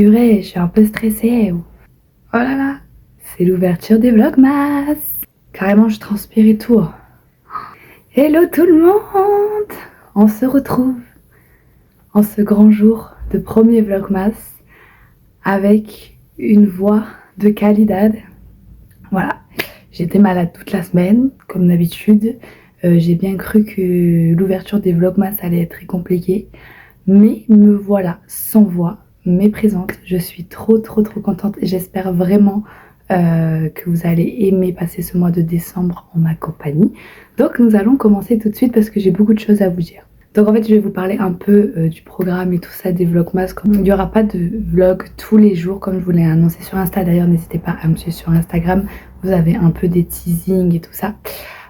purée, je suis un peu stressée. Oh là là, c'est l'ouverture des Vlogmas. Carrément, je transpire et tout. Hello tout le monde. On se retrouve en ce grand jour de premier Vlogmas avec une voix de Khalidad. Voilà, j'étais malade toute la semaine, comme d'habitude. J'ai bien cru que l'ouverture des Vlogmas allait être très compliquée. Mais me voilà sans voix, mais présente. Je suis trop contente et j'espère vraiment que vous allez aimer passer ce mois de décembre en ma compagnie. Donc nous allons commencer tout de suite parce que j'ai beaucoup de choses à vous dire. Donc en fait je vais vous parler un peu du programme et tout ça des Vlogmas. Il n'y aura pas de vlog tous les jours comme je vous l'ai annoncé sur Insta. D'ailleurs n'hésitez pas à me suivre sur Instagram. Vous avez un peu des teasings et tout ça.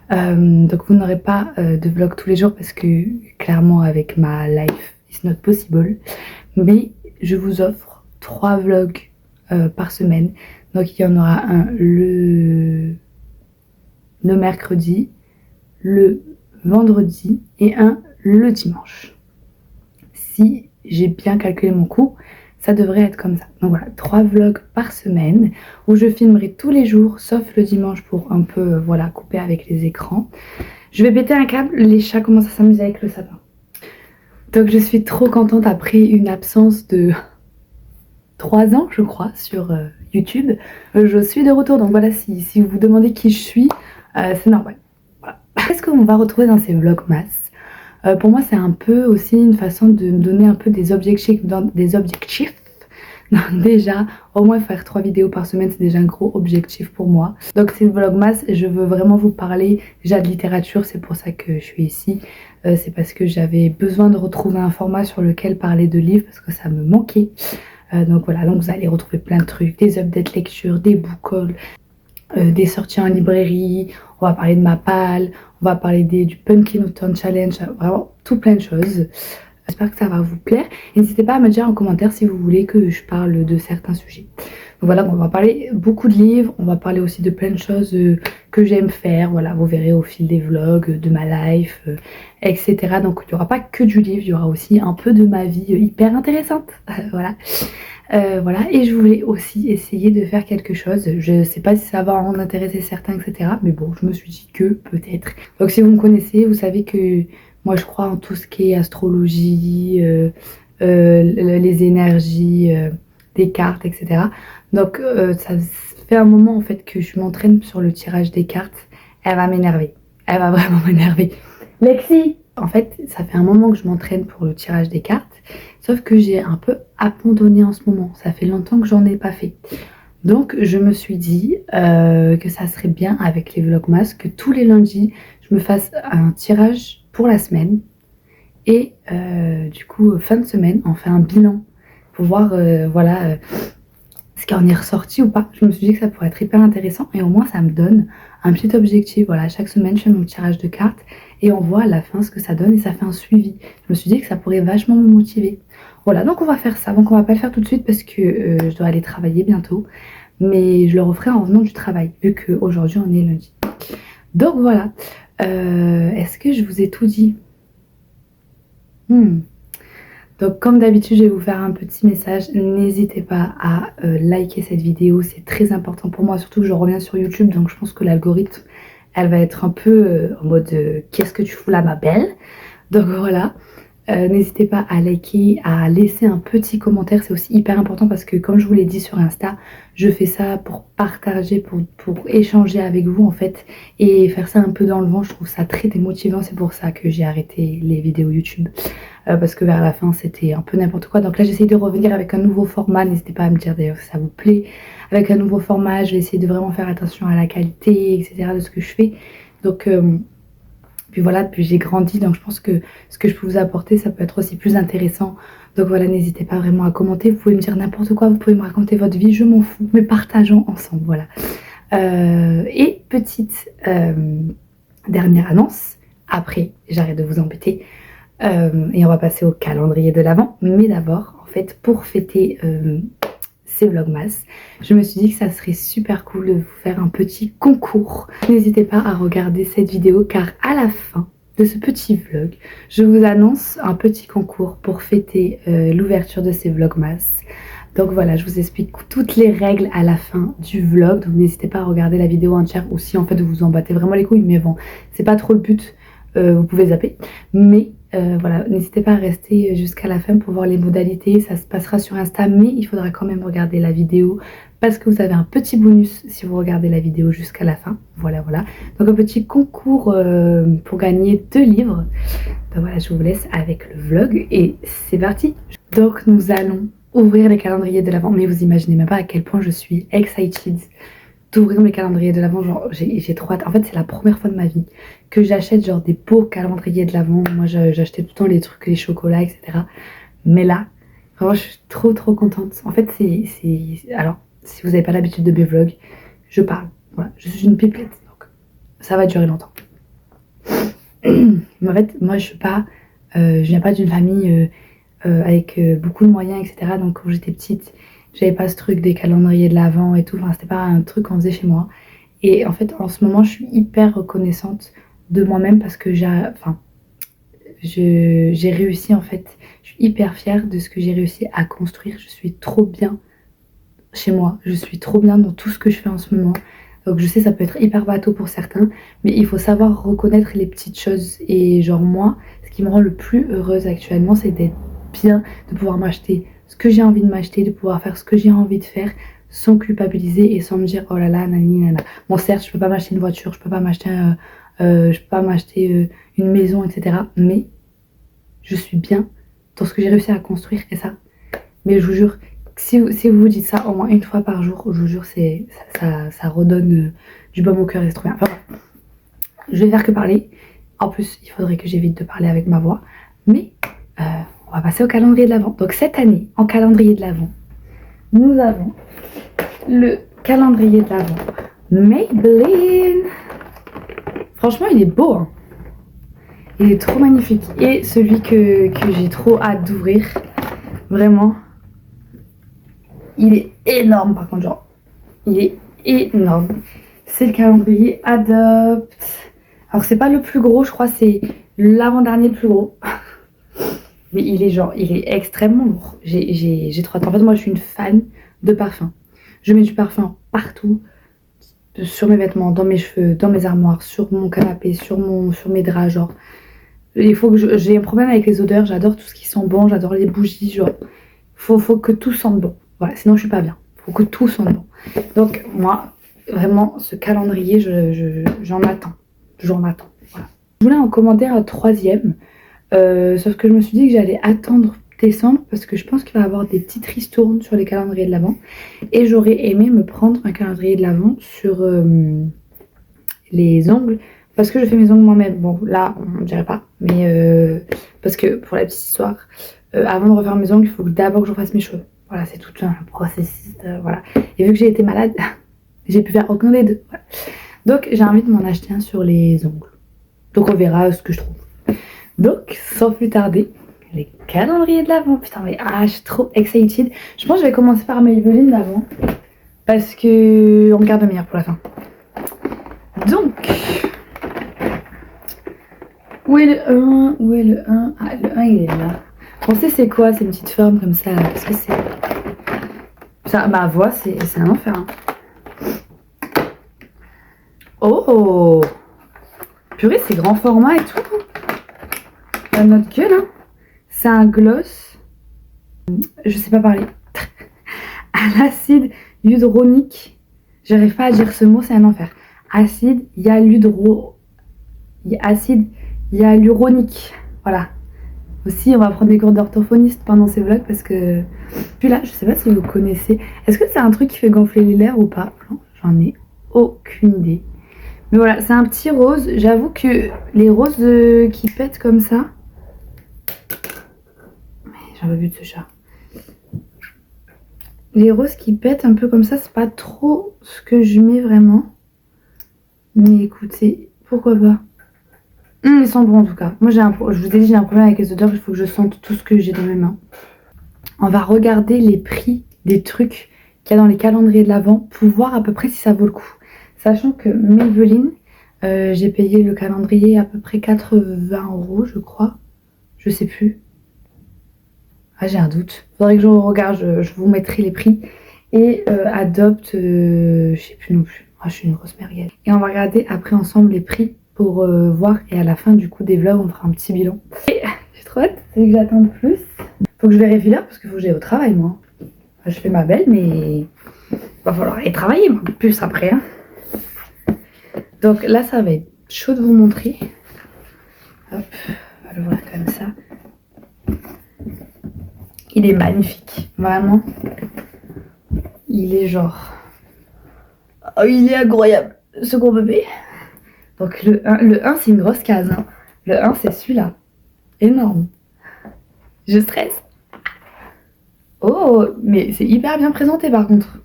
Donc vous n'aurez pas de vlog tous les jours parce que clairement avec ma life it's not possible. Mais je vous offre 3 vlogs par semaine. Donc il y en aura un le mercredi, le vendredi et un le dimanche. Si j'ai bien calculé mon coût, ça devrait être comme ça. Donc voilà, 3 vlogs par semaine où je filmerai tous les jours sauf le dimanche pour un peu voilà couper avec les écrans. Je vais péter un câble, les chats commencent à s'amuser avec le sapin. Donc je suis trop contente après une absence de 3 ans je crois sur YouTube. Je suis de retour, donc voilà, si vous vous demandez qui je suis, c'est normal. Voilà. Qu'est-ce qu'on va retrouver dans ces Vlogmas? Pour moi c'est un peu aussi une façon de me donner un peu des objectifs. Donc déjà, au moins faire 3 vidéos par semaine, c'est déjà un gros objectif pour moi. Donc c'est Vlogmas, je veux vraiment vous parler déjà de littérature, c'est pour ça que je suis ici. C'est parce que j'avais besoin de retrouver un format sur lequel parler de livres, parce que ça me manquait. Donc voilà, donc vous allez retrouver plein de trucs, des updates lecture, des book hauls, des sorties en librairie, on va parler de ma palle, on va parler du Pumpkin Autumn Challenge, vraiment tout plein de choses. J'espère que ça va vous plaire. N'hésitez pas à me dire en commentaire si vous voulez que je parle de certains sujets. Donc voilà, on va parler beaucoup de livres, on va parler aussi de plein de choses que j'aime faire. Voilà, vous verrez au fil des vlogs, de ma life, etc. Donc il n'y aura pas que du livre, il y aura aussi un peu de ma vie hyper intéressante. Voilà. Voilà, et je voulais aussi essayer de faire quelque chose. Je sais pas si ça va en intéresser certains, etc. Mais bon, je me suis dit que peut-être. Donc si vous me connaissez, vous savez que moi je crois en tout ce qui est astrologie, les énergies, des cartes, etc. Donc ça fait un moment en fait que je m'entraîne sur le tirage des cartes. Elle va m'énerver. Elle va vraiment m'énerver. Lexi! En fait, ça fait un moment que je m'entraîne pour le tirage des cartes. Sauf que j'ai un peu abandonné en ce moment. Ça fait longtemps que j'en ai pas fait. Donc je me suis dit que ça serait bien avec les Vlogmas que tous les lundis, je me fasse un tirage pour la semaine. Et du coup, fin de semaine, on fait un bilan pour voir voilà, ce qui en est ressorti ou pas. Je me suis dit que ça pourrait être hyper intéressant et au moins ça me donne un petit objectif. Voilà, chaque semaine je fais mon tirage de cartes et on voit à la fin ce que ça donne et ça fait un suivi. Je me suis dit que ça pourrait vachement me motiver. Voilà, donc on va faire ça. Donc on va pas le faire tout de suite parce que je dois aller travailler bientôt. Mais je le referai en revenant du travail vu qu'aujourd'hui on est lundi. Donc voilà. Est-ce que je vous ai tout dit? Donc comme d'habitude, je vais vous faire un petit message. N'hésitez pas à liker cette vidéo, c'est très important pour moi. Surtout que je reviens sur YouTube, donc je pense que l'algorithme, elle va être un peu en mode qu'est-ce que tu fous là ma belle? Donc voilà. N'hésitez pas à liker, à laisser un petit commentaire, c'est aussi hyper important parce que comme je vous l'ai dit sur Insta, je fais ça pour partager, pour échanger avec vous en fait et faire ça un peu dans le vent, je trouve ça très démotivant, c'est pour ça que j'ai arrêté les vidéos YouTube parce que vers la fin c'était un peu n'importe quoi. Donc là j'essaie de revenir avec un nouveau format, n'hésitez pas à me dire d'ailleurs si ça vous plaît, avec un nouveau format, je vais essayer de vraiment faire attention à la qualité etc de ce que je fais. Donc puis voilà, puis j'ai grandi, donc je pense que ce que je peux vous apporter, ça peut être aussi plus intéressant. Donc voilà, n'hésitez pas vraiment à commenter. Vous pouvez me dire n'importe quoi, vous pouvez me raconter votre vie, je m'en fous. Mais partageons ensemble, voilà. Et petite dernière annonce. Après, j'arrête de vous embêter. Et on va passer au calendrier de l'Avent. Mais d'abord, en fait, pour fêter ces Vlogmas, je me suis dit que ça serait super cool de vous faire un petit concours. N'hésitez pas à regarder cette vidéo car à la fin de ce petit vlog, je vous annonce un petit concours pour fêter l'ouverture de ces Vlogmas. Donc voilà, je vous explique toutes les règles à la fin du vlog. Donc n'hésitez pas à regarder la vidéo entière ou si en fait vous vous en battez vraiment les couilles. Mais bon, c'est pas trop le but, vous pouvez zapper. Mais voilà, n'hésitez pas à rester jusqu'à la fin pour voir les modalités. Ça se passera sur Insta, mais il faudra quand même regarder la vidéo parce que vous avez un petit bonus si vous regardez la vidéo jusqu'à la fin. Voilà, voilà. Donc un petit concours pour gagner 2 livres. Donc voilà, je vous laisse avec le vlog et c'est parti. Donc nous allons ouvrir les calendriers de l'Avent, mais vous imaginez même pas à quel point je suis excited d'ouvrir mes calendriers de l'Avent. Genre j'ai trop hâte. En fait c'est la première fois de ma vie que j'achète genre des beaux calendriers de l'Avent. Moi j'achetais tout le temps les trucs, les chocolats, etc. Mais là, vraiment je suis trop contente. En fait alors si vous n'avez pas l'habitude de mes vlogs, je parle. Voilà, je suis une pipelette, donc ça va durer longtemps. Mais en fait moi je viens pas d'une famille avec beaucoup de moyens, etc. Donc quand j'étais petite, j'avais pas ce truc des calendriers de l'Avent et tout. Enfin, c'était pas un truc qu'on faisait chez moi. Et en fait, en ce moment, je suis hyper reconnaissante de moi-même parce que j'ai réussi en fait. Je suis hyper fière de ce que j'ai réussi à construire. Je suis trop bien chez moi. Je suis trop bien dans tout ce que je fais en ce moment. Donc je sais, ça peut être hyper bateau pour certains, mais il faut savoir reconnaître les petites choses. Et genre moi, ce qui me rend le plus heureuse actuellement, c'est d'être bien, de pouvoir m'acheter ce que j'ai envie de m'acheter, de pouvoir faire ce que j'ai envie de faire sans culpabiliser et sans me dire oh là là, nani nana. Bon certes, je peux pas m'acheter une voiture, je peux pas m'acheter une maison, etc. Mais je suis bien dans ce que j'ai réussi à construire et ça. Mais je vous jure, si vous vous dites ça au moins une fois par jour, je vous jure, ça redonne du baume au cœur et c'est trop bien. Enfin, je vais faire que parler. En plus, il faudrait que j'évite de parler avec ma voix. Mais on va passer au calendrier de l'Avent. Donc cette année, en calendrier de l'Avent, nous avons le calendrier de l'Avent Maybelline. Franchement, il est beau, hein. Il est trop magnifique. Et celui que j'ai trop hâte d'ouvrir, vraiment, il est énorme par contre, genre, il est énorme. C'est le calendrier Adopt. Alors c'est pas le plus gros, je crois, c'est l'avant-dernier le plus gros. Mais il est extrêmement lourd. J'ai trop hâte. En fait, moi, je suis une fan de parfum. Je mets du parfum partout. Sur mes vêtements, dans mes cheveux, dans mes armoires, sur mon canapé, sur mes draps, genre. Il faut que j'ai un problème avec les odeurs. J'adore tout ce qui sent bon. J'adore les bougies, genre. Faut que tout sente bon. Voilà, sinon je suis pas bien. Faut que tout sente bon. Donc, moi, vraiment, ce calendrier, j'en attends. J'en attends. Voilà. Je voulais en commander un 3e. Sauf que je me suis dit que j'allais attendre décembre parce que je pense qu'il va y avoir des petites ristournes sur les calendriers de l'Avent. Et j'aurais aimé me prendre un calendrier de l'Avent sur les ongles parce que je fais mes ongles moi-même. Bon, là, on ne dirait pas. Mais parce que pour la petite histoire, avant de refaire mes ongles, il faut d'abord que je fasse mes cheveux. Voilà, c'est tout un processus. Voilà. Et vu que j'ai été malade, j'ai pu faire aucun des deux. Voilà. Donc, j'ai envie de m'en acheter un sur les ongles. Donc, on verra ce que je trouve. Donc, sans plus tarder, les calendriers de l'Avent. Putain, mais je suis trop excited. Je pense que je vais commencer par Maybelline d'avant. Parce que on garde le meilleur pour la fin. Donc, où est le 1? Où est le 1? Ah, le 1, il est là. On sait c'est quoi ces petites formes comme ça là? Parce que c'est... Ça, ma voix, c'est un enfer. Hein. Oh! Purée, c'est grand format et tout. À notre gueule, hein. C'est un gloss, je sais pas parler, à l'acide hyaluronique. J'arrive pas à dire ce mot, c'est un enfer. Acide hyaluronique. Voilà. Aussi, on va prendre des cours d'orthophoniste pendant ces vlogs parce que celui-là, je sais pas si vous connaissez. Est-ce que c'est un truc qui fait gonfler les lèvres ou pas? J'en ai aucune idée. Mais voilà, c'est un petit rose. J'avoue que les roses qui pètent comme ça... J'en veux plus de ce chat. Les roses qui pètent un peu comme ça, c'est pas trop ce que je mets vraiment. Mais écoutez, pourquoi pas. Ils sont bons en tout cas. Moi, je vous ai dit, j'ai un problème avec les odeurs. Il faut que je sente tout ce que j'ai dans mes mains. On va regarder les prix des trucs qu'il y a dans les calendriers de l'Avent pour voir à peu près si ça vaut le coup. Sachant que Maybelline, j'ai payé le calendrier à peu près 80 €, je crois. Je sais plus. Ah, j'ai un doute. Faudrait que je regarde, je vous mettrai les prix. Et Adopt, je sais plus non plus. Ah, je suis une grosse merguez. Et on va regarder après ensemble les prix pour voir. Et à la fin du coup des vlogs, on fera un petit bilan. Et j'ai trop hâte, c'est que j'attends le plus. Faut que je vérifie l'heure parce qu'il faut que j'aille au travail moi. Enfin, je fais ma belle mais va falloir aller travailler moi, plus après. Hein. Donc là ça va être chaud de vous montrer. Hop, on va le voir comme ça. Il est magnifique, vraiment. Il est genre... Oh, il est incroyable, ce gros bébé. Donc le 1 c'est une grosse case. Hein. Le 1 c'est celui-là. Énorme. Je stresse. Oh, mais c'est hyper bien présenté par contre.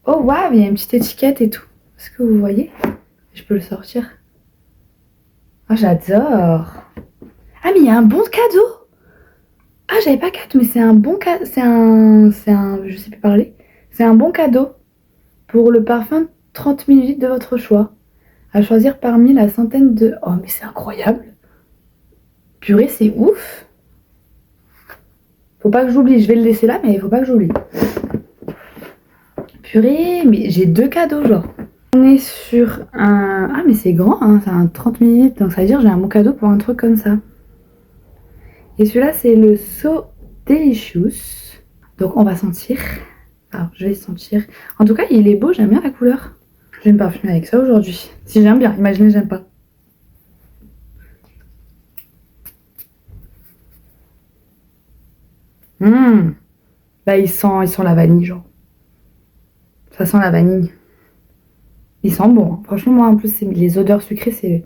Oh waouh, il y a une petite étiquette et tout. Est-ce que vous voyez? Je peux le sortir. Ah, j'adore. Ah, mais il y a un bon cadeau. Ah, j'avais pas capté, mais c'est un bon cadeau. C'est un... Je sais plus parler. C'est un bon cadeau pour le parfum 30 ml de votre choix. À choisir parmi la centaine de... Oh, mais c'est incroyable. Purée, c'est ouf. Faut pas que j'oublie. Je vais le laisser là, mais il faut pas que j'oublie. Purée, mais j'ai 2 cadeaux, genre. On est sur un... Ah, mais c'est grand, hein. C'est un 30 ml. Donc ça veut dire que j'ai un bon cadeau pour un truc comme ça. Et celui-là, c'est le So Delicious. Donc on va sentir. Alors, je vais sentir. En tout cas, il est beau. J'aime bien la couleur. Je vais me parfumer avec ça aujourd'hui. Si j'aime bien. Imaginez, j'aime pas. Là, il sent la vanille, genre. Ça sent la vanille. Il sent bon. Hein. Franchement, moi, en plus, les odeurs sucrées, c'est...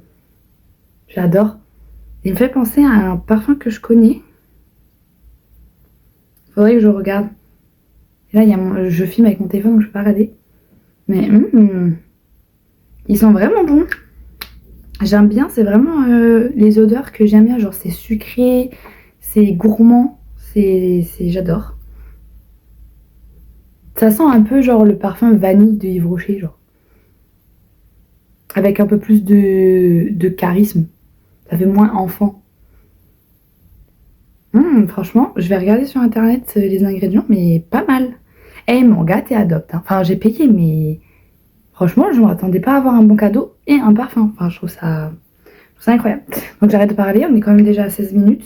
J'adore. Il me fait penser à un parfum que je connais. Faudrait que je regarde. Et là, je filme avec mon téléphone, donc je peux pas regarder. Mais ils sont vraiment bons. J'aime bien, c'est vraiment les odeurs que j'aime bien. Genre, c'est sucré, c'est gourmand. J'adore. Ça sent un peu genre le parfum vanille de Yves Rocher, genre. Avec un peu plus de charisme. Ça fait moins enfant. Franchement, je vais regarder sur internet les ingrédients, mais pas mal. Eh, mon gars, t'es Adopt. Hein. Enfin, j'ai payé, mais franchement, je ne m'attendais pas à avoir un bon cadeau et un parfum. Enfin, je trouve ça incroyable. Donc, j'arrête de parler. On est quand même déjà à 16 minutes.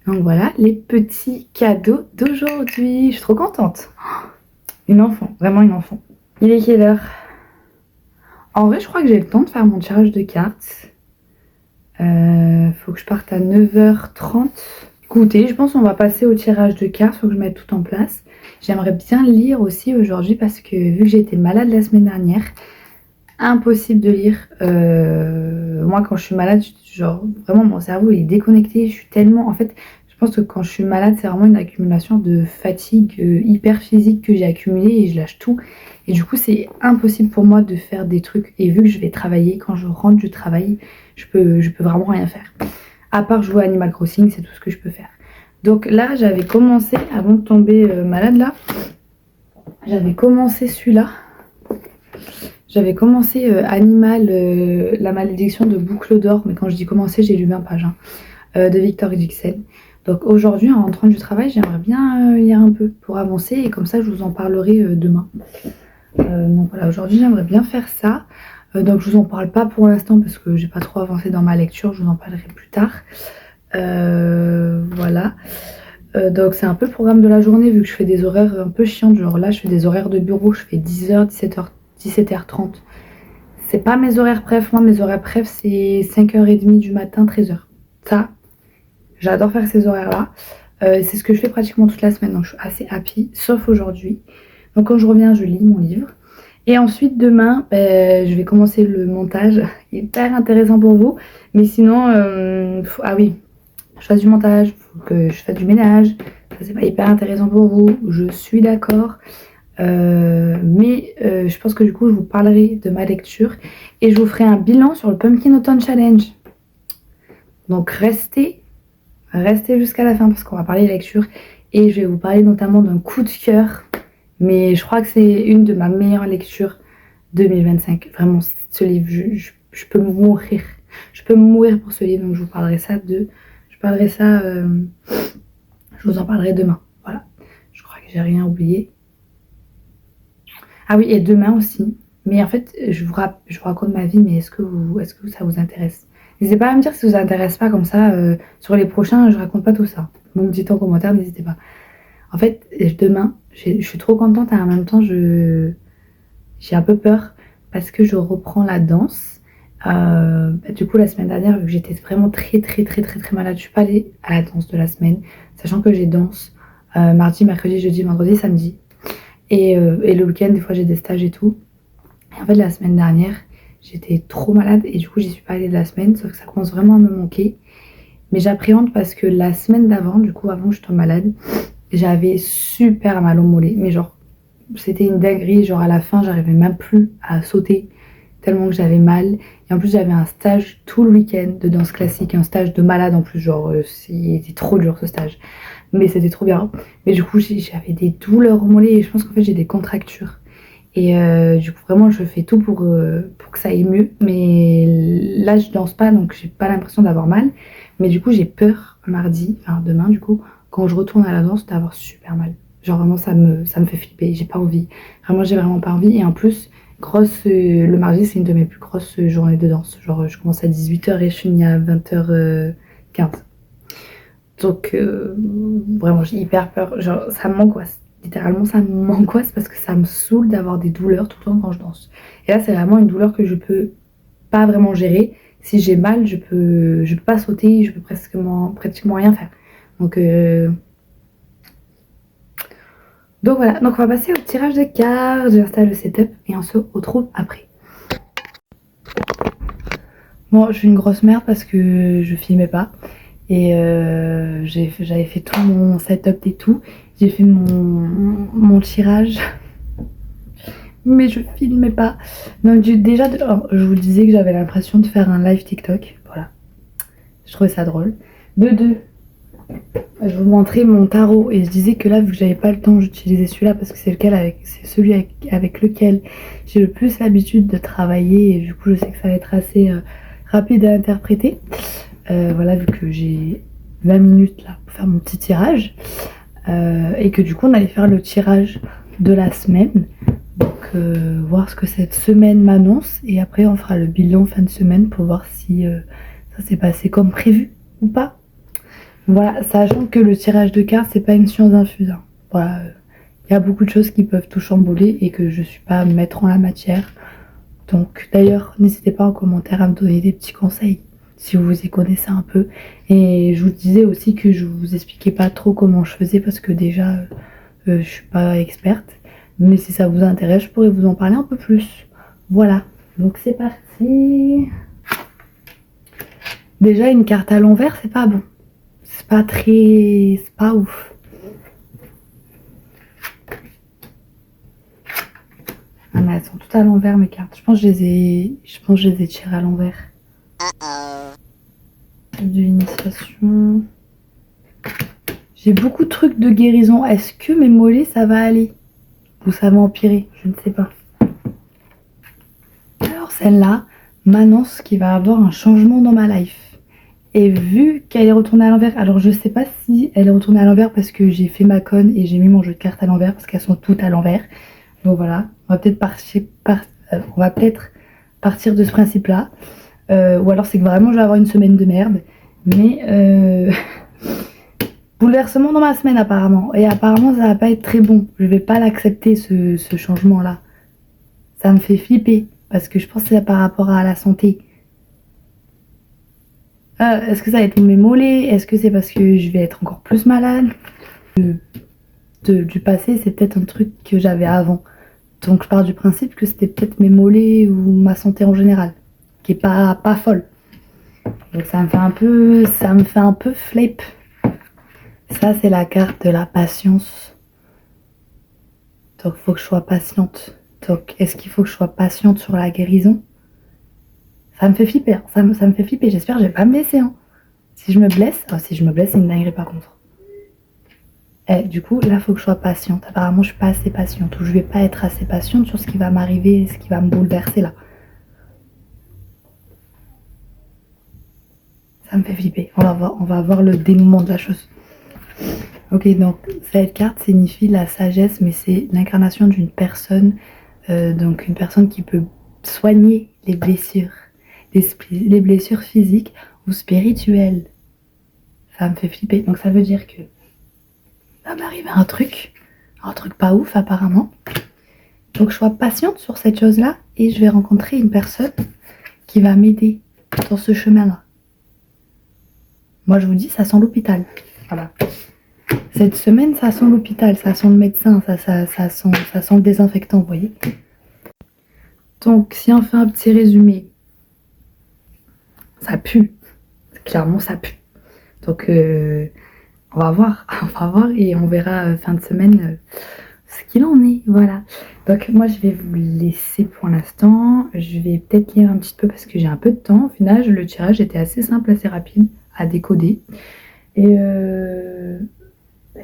Donc, voilà les petits cadeaux d'aujourd'hui. Je suis trop contente. Une enfant, vraiment une enfant. Il est quelle heure? En vrai, je crois que j'ai le temps de faire mon tirage de cartes. Faut que je parte à 9h30. Écoutez, je pense qu'on va passer au tirage de cartes. Faut que je mette tout en place. J'aimerais bien lire aussi aujourd'hui parce que vu que j'ai été malade la semaine dernière, impossible de lire. Moi, quand je suis malade, genre vraiment mon cerveau est déconnecté. Je suis tellement... En fait, je pense que quand je suis malade, c'est vraiment une accumulation de fatigue hyper physique que j'ai accumulée et je lâche tout. Et du coup, c'est impossible pour moi de faire des trucs. Et vu que je vais travailler, quand je rentre du travail, je peux vraiment rien faire. À part jouer à Animal Crossing, c'est tout ce que je peux faire. Donc là, j'avais commencé, avant de tomber malade là, j'avais commencé celui-là. J'avais commencé Animal, la malédiction de Boucle d'Or. Mais quand je dis commencer, j'ai lu 20 pages. Hein, de Victor Dixon. Donc aujourd'hui, en rentrant du travail, j'aimerais bien lire un peu pour avancer. Et comme ça, je vous en parlerai demain. Donc voilà, aujourd'hui, j'aimerais bien faire ça. Donc je vous en parle pas pour l'instant parce que j'ai pas trop avancé dans ma lecture. Je vous en parlerai plus tard. Voilà. Donc c'est un peu le programme de la journée vu que je fais des horaires un peu chiants. Genre là, je fais des horaires de bureau. Je fais 10h, 17h, 17h30. C'est pas mes horaires préf. Moi, mes horaires préf, c'est 5h30 du matin, 13h. Ça, j'adore faire ces horaires-là. C'est ce que je fais pratiquement toute la semaine. Donc je suis assez happy, sauf aujourd'hui. Donc quand je reviens, je lis mon livre. Et ensuite, demain, je vais commencer le montage. Hyper intéressant pour vous. Mais sinon, ah oui, je fasse du montage, il faut que je fasse du ménage. Ça, c'est pas hyper intéressant pour vous. Je suis d'accord. Mais je pense que du coup, je vous parlerai de ma lecture. Et je vous ferai un bilan sur le Pumpkin Autumn Challenge. Donc, restez jusqu'à la fin parce qu'on va parler lecture. Et je vais vous parler notamment d'un coup de cœur. Mais je crois que c'est une de ma meilleures lectures 2025. Vraiment, ce livre, je peux mourir. Je peux mourir pour ce livre, donc je vous parlerai ça de... Je parlerai ça, je vous en parlerai demain. Voilà, je crois que j'ai rien oublié. Ah oui, et demain aussi. Mais en fait, je vous raconte ma vie, mais est-ce que ça vous intéresse? N'hésitez pas à me dire si ça vous intéresse pas, comme ça, sur les prochains, je raconte pas tout ça. Donc dites en commentaire, n'hésitez pas. En fait, demain, je suis trop contente et en même temps, j'ai un peu peur parce que je reprends la danse. Du coup, la semaine dernière, vu que j'étais vraiment très malade, je suis pas allée à la danse de la semaine, sachant que j'ai danse mardi, mercredi, jeudi, vendredi, samedi. Et le week-end, des fois, j'ai des stages et tout. Et en fait, la semaine dernière, j'étais trop malade et du coup, j'y suis pas allée de la semaine, sauf que ça commence vraiment à me manquer. Mais j'appréhende parce que la semaine d'avant, du coup, avant que je tombe malade, j'avais super mal au mollet. Mais genre, c'était une dinguerie. Genre, à la fin, j'arrivais même plus à sauter tellement que j'avais mal. Et en plus, j'avais un stage tout le week-end de danse classique, un stage de malade en plus. Genre, c'était trop dur ce stage. Mais c'était trop bien. Mais du coup, j'avais des douleurs au mollet et je pense qu'en fait, j'ai des contractures. Et du coup, vraiment, je fais tout pour que ça aille mieux. Mais là, je danse pas, donc j'ai pas l'impression d'avoir mal. Mais du coup, j'ai peur mardi, enfin demain, du coup, quand je retourne à la danse, d'avoir super mal. Genre vraiment, ça me fait flipper. J'ai pas envie. Vraiment, j'ai vraiment pas envie. Et en plus, le mardi, c'est une de mes plus grosses journées de danse. Genre, je commence à 18h et je finis à 20h15. Donc, vraiment, j'ai hyper peur. Genre, ça m'angoisse. Littéralement, ça m'angoisse parce que ça me saoule d'avoir des douleurs tout le temps quand je danse. Et là, c'est vraiment une douleur que je peux pas vraiment gérer. Si j'ai mal, je peux pas sauter, je peux pratiquement rien faire. Donc, donc voilà. Donc, on va passer au tirage de cartes. J'installe le setup et on se retrouve après. Bon, je suis une grosse merde parce que je filmais pas. Et j'avais fait tout mon setup et tout. J'ai fait mon tirage. Mais je filmais pas. Donc déjà, je vous disais que j'avais l'impression de faire un live TikTok. Voilà. Je trouvais ça drôle. De deux, je vous montrais mon tarot. Et je disais que là, vu que j'avais pas le temps, j'utilisais celui-là parce que c'est celui avec lequel j'ai le plus l'habitude de travailler. Et du coup, je sais que ça va être assez rapide à interpréter. Voilà, vu que j'ai 20 minutes là pour faire mon petit tirage. Et que du coup, on allait faire le tirage de la semaine. Donc, voir ce que cette semaine m'annonce. Et après, on fera le bilan fin de semaine pour voir si ça s'est passé comme prévu ou pas. Voilà, sachant que le tirage de cartes, c'est pas une science infuse. Hein. Voilà, il y a beaucoup de choses qui peuvent tout chambouler et que je suis pas maître en la matière. Donc, d'ailleurs, n'hésitez pas en commentaire à me donner des petits conseils si vous y connaissez un peu. Et je vous disais aussi que je vous expliquais pas trop comment je faisais parce que déjà, je suis pas experte. Mais si ça vous intéresse, je pourrais vous en parler un peu plus. Voilà, donc c'est parti. Déjà, une carte à l'envers, c'est pas bon. C'est pas ouf. Ah mais elles sont toutes à l'envers mes cartes. Je pense que je les ai tirées à l'envers. D'initiation. J'ai beaucoup de trucs de guérison. Est-ce que mes mollets ça va aller? Ou ça va empirer? Je ne sais pas. Alors celle-là m'annonce qu'il va y avoir un changement dans ma life. Et vu qu'elle est retournée à l'envers, alors je sais pas si elle est retournée à l'envers parce que j'ai fait ma conne et j'ai mis mon jeu de cartes à l'envers parce qu'elles sont toutes à l'envers. Donc voilà, on va peut-être partir de ce principe-là. Ou alors c'est que vraiment je vais avoir une semaine de merde. Mais bouleversement dans ma semaine apparemment. Et apparemment ça va pas être très bon. Je vais pas l'accepter ce changement-là. Ça me fait flipper parce que je pense que c'est par rapport à la santé. Est-ce que ça va être mes mollets? Est-ce que c'est parce que je vais être encore plus malade? Du passé, c'est peut-être un truc que j'avais avant. Donc je pars du principe que c'était peut-être mes mollets ou ma santé en général, qui est pas folle. Donc ça me fait un peu flip. Ça, c'est la carte de la patience. Donc il faut que je sois patiente. Donc est-ce qu'il faut que je sois patiente sur la guérison? Ça me fait flipper, hein. Ça me fait flipper. J'espère que je vais pas me blesser. Hein. Si je me blesse, c'est une dinguerie par contre. Et du coup, là, il faut que je sois patiente. Apparemment, je suis pas assez patiente. Ou je vais pas être assez patiente sur ce qui va m'arriver, ce qui va me bouleverser là. Ça me fait flipper. On va voir le dénouement de la chose. Ok, donc cette carte signifie la sagesse, mais c'est l'incarnation d'une personne, donc une personne qui peut soigner les blessures, les blessures physiques ou spirituelles. Ça me fait flipper. Donc ça veut dire que va m'arriver un truc pas ouf apparemment. Donc je sois patiente sur cette chose-là et je vais rencontrer une personne qui va m'aider dans ce chemin-là. Moi je vous dis, ça sent l'hôpital. Voilà. Cette semaine, ça sent l'hôpital, ça sent le médecin, ça sent le désinfectant, vous voyez. Donc si on fait un petit résumé, ça pue. Clairement ça pue. Donc on va voir et on verra fin de semaine ce qu'il en est, voilà. Donc moi je vais vous laisser pour l'instant. Je vais peut-être lire un petit peu parce que j'ai un peu de temps. Au final le tirage était assez simple, assez rapide à décoder. Et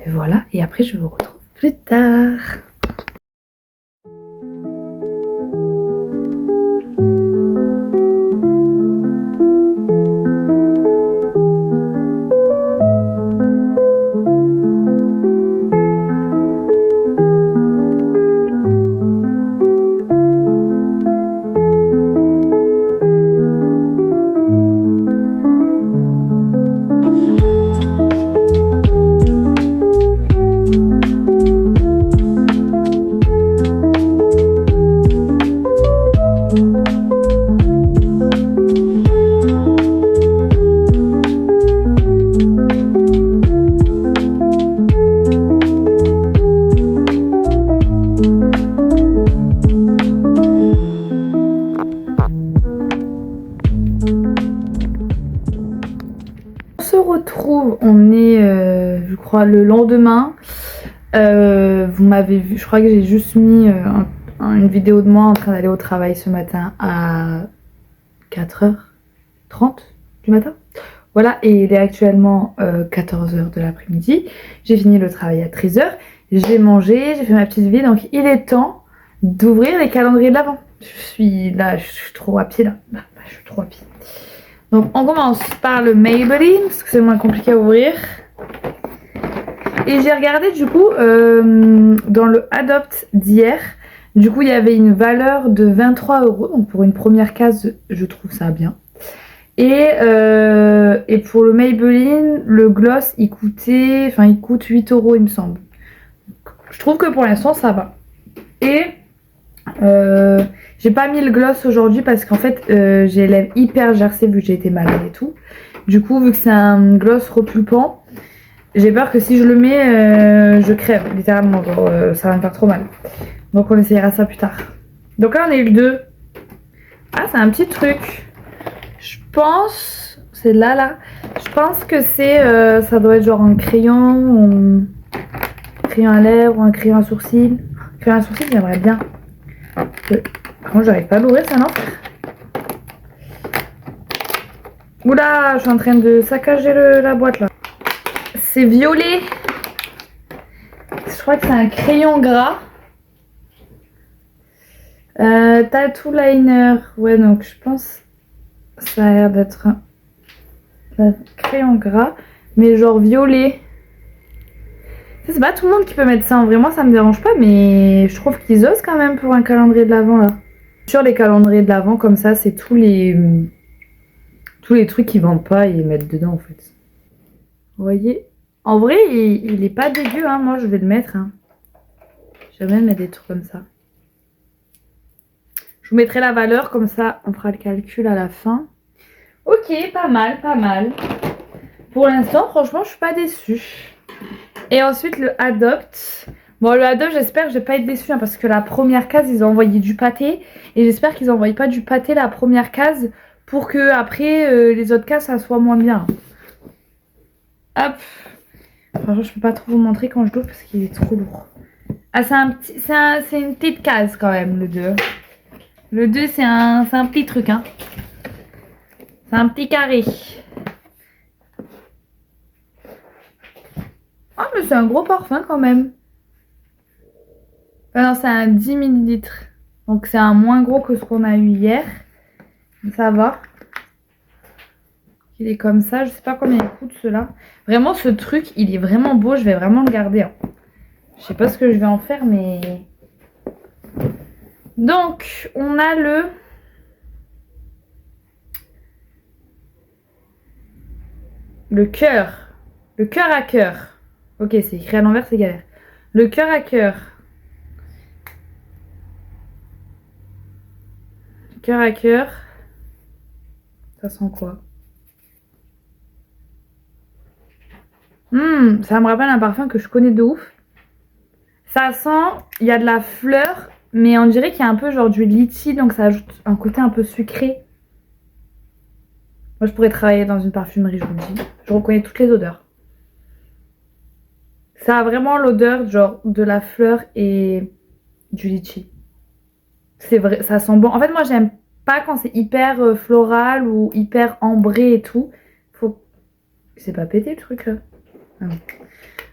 voilà, et après je vous retrouve plus tard. On est je crois le lendemain. Vous m'avez vu, je crois que j'ai juste mis une vidéo de moi en train d'aller au travail ce matin à 4h30 du matin. Voilà, et il est actuellement 14h de l'après-midi. J'ai fini le travail à 13h. J'ai mangé, j'ai fait ma petite vie, donc il est temps d'ouvrir les calendriers de l'Avent. Je suis trop à pied là. Je suis trop à pied. Donc on commence par le Maybelline, parce que c'est moins compliqué à ouvrir. Et j'ai regardé du coup dans le Adopt d'hier. Du coup il y avait une valeur de 23 €. Donc pour une première case, je trouve ça bien. Et pour le Maybelline, le gloss il coûte 8 € il me semble. Je trouve que pour l'instant ça va. Et j'ai pas mis le gloss aujourd'hui parce qu'en fait j'ai les lèvres hyper gercées vu que j'ai été malade et tout. Du coup vu que c'est un gloss repulpant, j'ai peur que si je le mets je crève littéralement, genre, ça va me faire trop mal. Donc on essayera ça plus tard. Donc là on a eu le 2. Ah c'est un petit truc. Je pense, c'est là. Je pense que c'est ça doit être genre un crayon ou un crayon à lèvres ou un crayon à sourcils. Crayon à sourcils j'aimerais bien. Par contre j'arrive pas à l'ouvrir, c'est un enfer. Oula, je suis en train de saccager la boîte là. C'est violet. Je crois que c'est un crayon gras. Tattoo liner. Ouais, donc je pense ça a l'air d'être un crayon gras, mais genre violet. C'est pas tout le monde qui peut mettre ça. En vrai, moi ça me dérange pas, mais je trouve qu'ils osent quand même pour un calendrier de l'Avent là. Sur les calendriers de l'Avent comme ça, c'est tous les trucs qu'ils vendent pas et ils mettent dedans en fait. Vous voyez, en vrai il est pas dégueu, hein. Moi je vais le mettre, hein. J'aime bien mettre des trucs comme ça. Je vous mettrai la valeur comme ça on fera le calcul à la fin. Ok, pas mal. Pour l'instant franchement je suis pas déçue. Et ensuite le Adopt. Bon le Adopt j'espère que je vais pas être déçue, hein, parce que la première case ils ont envoyé du pâté. Et j'espère qu'ils n'envoient pas du pâté la première case pour que après les autres cases ça soit moins bien. Hop. Franchement je peux pas trop vous montrer quand je l'ouvre parce qu'il est trop lourd. Ah c'est une petite case quand même le 2. Le 2 c'est un petit truc, hein. C'est un petit carré. Ah mais c'est un gros parfum quand même. Enfin, non c'est un 10 ml. Donc c'est un moins gros que ce qu'on a eu hier. Ça va. Il est comme ça, je sais pas combien il coûte ceux-là. Vraiment, ce truc, il est vraiment beau, je vais vraiment le garder, hein. Je sais pas ce que je vais en faire, mais... Donc, on a le cœur. Le cœur à cœur. Ok, c'est écrit à l'envers, c'est galère. Le cœur à cœur. Cœur à cœur. Ça sent quoi? Ça me rappelle un parfum que je connais de ouf. Ça sent, il y a de la fleur, mais on dirait qu'il y a un peu genre du litchi, donc ça ajoute un côté un peu sucré. Moi, je pourrais travailler dans une parfumerie, je vous le dis. Je reconnais toutes les odeurs. Ça a vraiment l'odeur genre de la fleur et du litchi. C'est vrai, ça sent bon. En fait, moi, j'aime pas quand c'est hyper floral ou hyper ambré et tout. Faut... C'est pas pété le truc là. Ah non.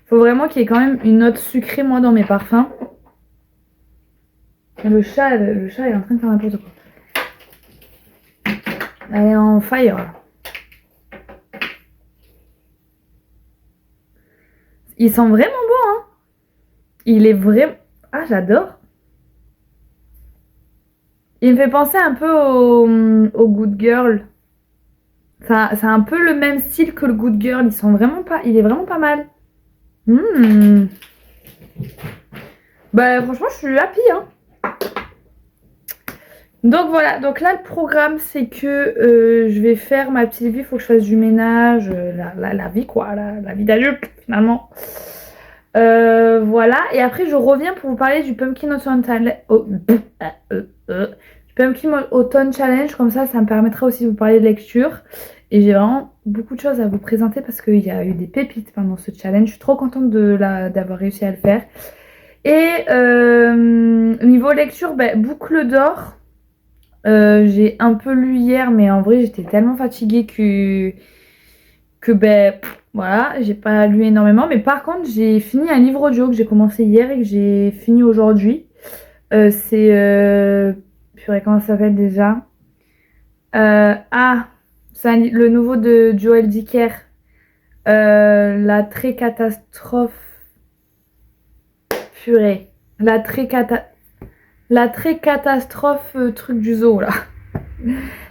Faut vraiment qu'il y ait quand même une note sucrée, moi, dans mes parfums. Le chat est en train de faire n'importe quoi. Elle est en fire là. Il sent vraiment bon, hein. Il est vraiment... Ah, j'adore. Il me fait penser un peu au Good Girl. C'est un peu le même style que le Good Girl. Il est vraiment pas mal. Bah franchement, je suis happy, hein. Donc voilà, donc là le programme c'est que je vais faire ma petite vie, il faut que je fasse du ménage, la vie quoi, la vie d'adulte finalement. Voilà, et après je reviens pour vous parler du Pumpkin Autumn Challenge. Du Pumpkin Autumn Challenge, comme ça me permettra aussi de vous parler de lecture. Et j'ai vraiment beaucoup de choses à vous présenter parce qu'il y a eu des pépites pendant ce challenge. Je suis trop contente d'avoir réussi à le faire. Et niveau lecture, Boucle d'or. J'ai un peu lu hier, mais en vrai j'étais tellement fatiguée que voilà, j'ai pas lu énormément. Mais par contre, j'ai fini un livre audio que j'ai commencé hier et que j'ai fini aujourd'hui. Purée, comment ça s'appelle déjà? C'est le nouveau de Joël Dicker. La très catastrophe. Purée. La très catastrophe truc du zoo là.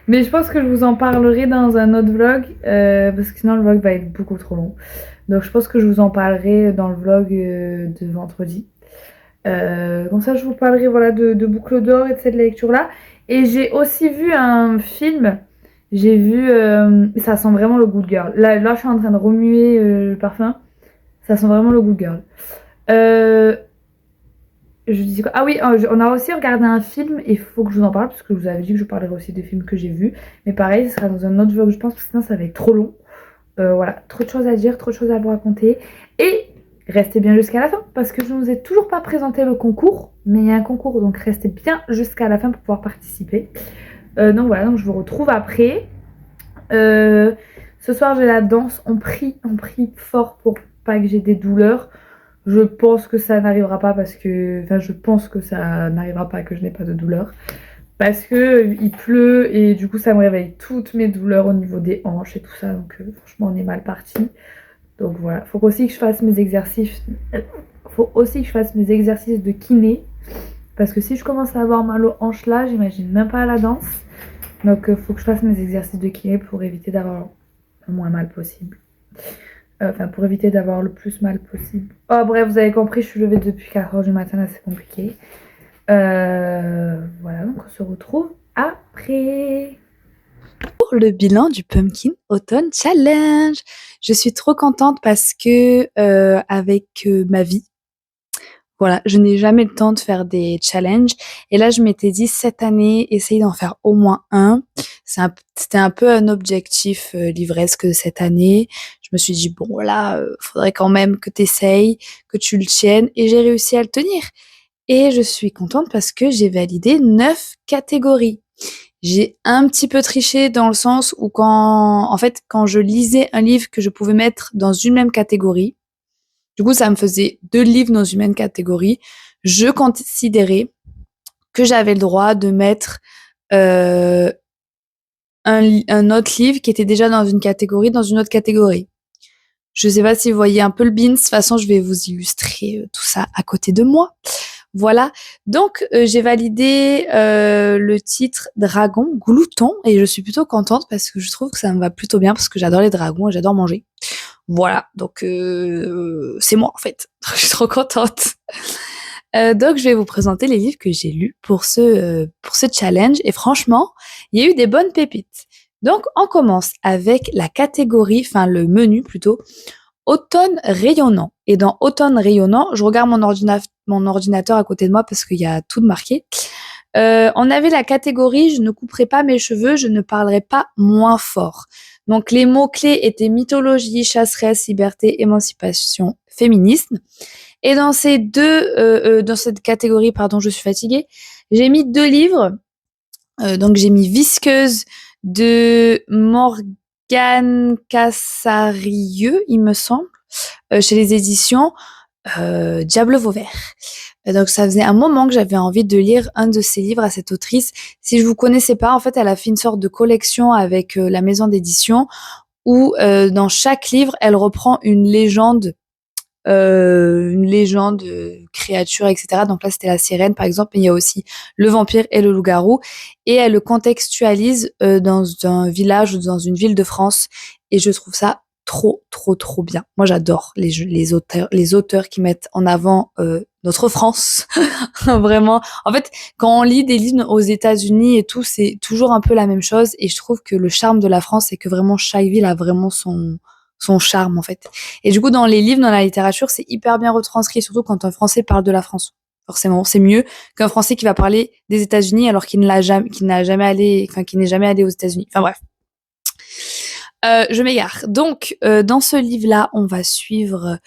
Mais je pense que je vous en parlerai dans un autre vlog parce que sinon le vlog va être beaucoup trop long. Donc je pense que je vous en parlerai dans le vlog de vendredi. Comme ça je vous parlerai voilà, de Boucle d'or et de cette lecture là. Et j'ai aussi vu un film. J'ai vu... ça sent vraiment le Good Girl. Là je suis en train de remuer le parfum. Ça sent vraiment le Good Girl. Je disais quoi? Ah oui, on a aussi regardé un film et il faut que je vous en parle parce que je vous avais dit que je parlerai aussi des films que j'ai vus. Mais pareil, ce sera dans un autre vlog, je pense, parce que sinon ça va être trop long. Voilà, trop de choses à dire, trop de choses à vous raconter. Et restez bien jusqu'à la fin parce que je ne vous ai toujours pas présenté le concours. Mais il y a un concours, donc restez bien jusqu'à la fin pour pouvoir participer. Donc voilà, donc je vous retrouve après. Ce soir, j'ai la danse. On prie fort pour pas que j'ai des douleurs. Je pense que ça n'arrivera pas parce que... Enfin, je pense que ça n'arrivera pas que je n'ai pas de douleur. Parce que il pleut et du coup, ça me réveille toutes mes douleurs au niveau des hanches et tout ça. Donc, franchement, on est mal parti. Donc, voilà. Faut aussi que je fasse mes exercices... Faut aussi que je fasse mes exercices de kiné. Parce que si je commence à avoir mal aux hanches là, j'imagine même pas la danse. Donc, faut que je fasse mes exercices de kiné pour éviter d'avoir le moins mal possible. Enfin, pour éviter d'avoir le plus mal possible. Oh, bref, vous avez compris, je suis levée depuis 4h du matin, là, c'est compliqué. Voilà, donc on se retrouve après. Pour le bilan du Pumpkin Autumn Challenge. Je suis trop contente parce que, avec ma vie, voilà, je n'ai jamais le temps de faire des challenges. Et là, je m'étais dit, cette année, essaye d'en faire au moins un. C'était un peu un objectif livresque de cette année. Je me suis dit, bon, voilà, faudrait quand même que tu essayes, que tu le tiennes. Et j'ai réussi à le tenir. Et je suis contente parce que j'ai validé 9 catégories. J'ai un petit peu triché dans le sens où en fait, quand je lisais un livre que je pouvais mettre dans une même catégorie, du coup, ça me faisait 2 livres dans une même catégorie. Je considérais que j'avais le droit de mettre un autre livre qui était déjà dans une autre catégorie. Je sais pas si vous voyez un peu le beans. De toute façon, je vais vous illustrer tout ça à côté de moi. Voilà. Donc, j'ai validé le titre Dragon Glouton et je suis plutôt contente parce que je trouve que ça me va plutôt bien parce que j'adore les dragons et j'adore manger. Voilà. Donc, c'est moi en fait. Je suis trop contente. Donc, je vais vous présenter les livres que j'ai lus pour ce challenge et franchement, il y a eu des bonnes pépites. Donc, on commence avec la catégorie, enfin le menu plutôt, automne rayonnant. Et dans automne rayonnant, je regarde mon ordinateur à côté de moi parce qu'il y a tout de marqué. On avait la catégorie « Je ne couperai pas mes cheveux, je ne parlerai pas moins fort ». Donc, les mots-clés étaient mythologie, chasseresse, liberté, émancipation, féminisme. Et dans dans cette catégorie, pardon, je suis fatiguée, j'ai mis 2 livres. Donc, j'ai mis Visqueuse de Morgane Cassarieux, il me semble, chez les éditions Diable Vauvert. Donc, ça faisait un moment que j'avais envie de lire un de ses livres à cette autrice. Si je vous connaissais pas, en fait, elle a fait une sorte de collection avec la maison d'édition où dans chaque livre, elle reprend une légende, créature, etc. Donc là, c'était la sirène, par exemple, mais il y a aussi le vampire et le loup-garou. Et elle le contextualise dans un village ou dans une ville de France. Et je trouve ça trop, trop, trop bien. Moi, j'adore les auteurs qui mettent en avant notre France. Vraiment. En fait, quand on lit des livres aux États-Unis et tout, c'est toujours un peu la même chose. Et je trouve que le charme de la France, c'est que vraiment chaque ville a vraiment son charme en fait. Et du coup, dans les livres, dans la littérature, c'est hyper bien retranscrit, surtout quand un Français parle de la France. Forcément, c'est mieux qu'un Français qui va parler des États-Unis alors qu'il n'a jamais allé, enfin, qu'il n'est jamais allé aux États-Unis. Enfin bref. Je m'égare. Donc, dans ce livre-là, on va suivre.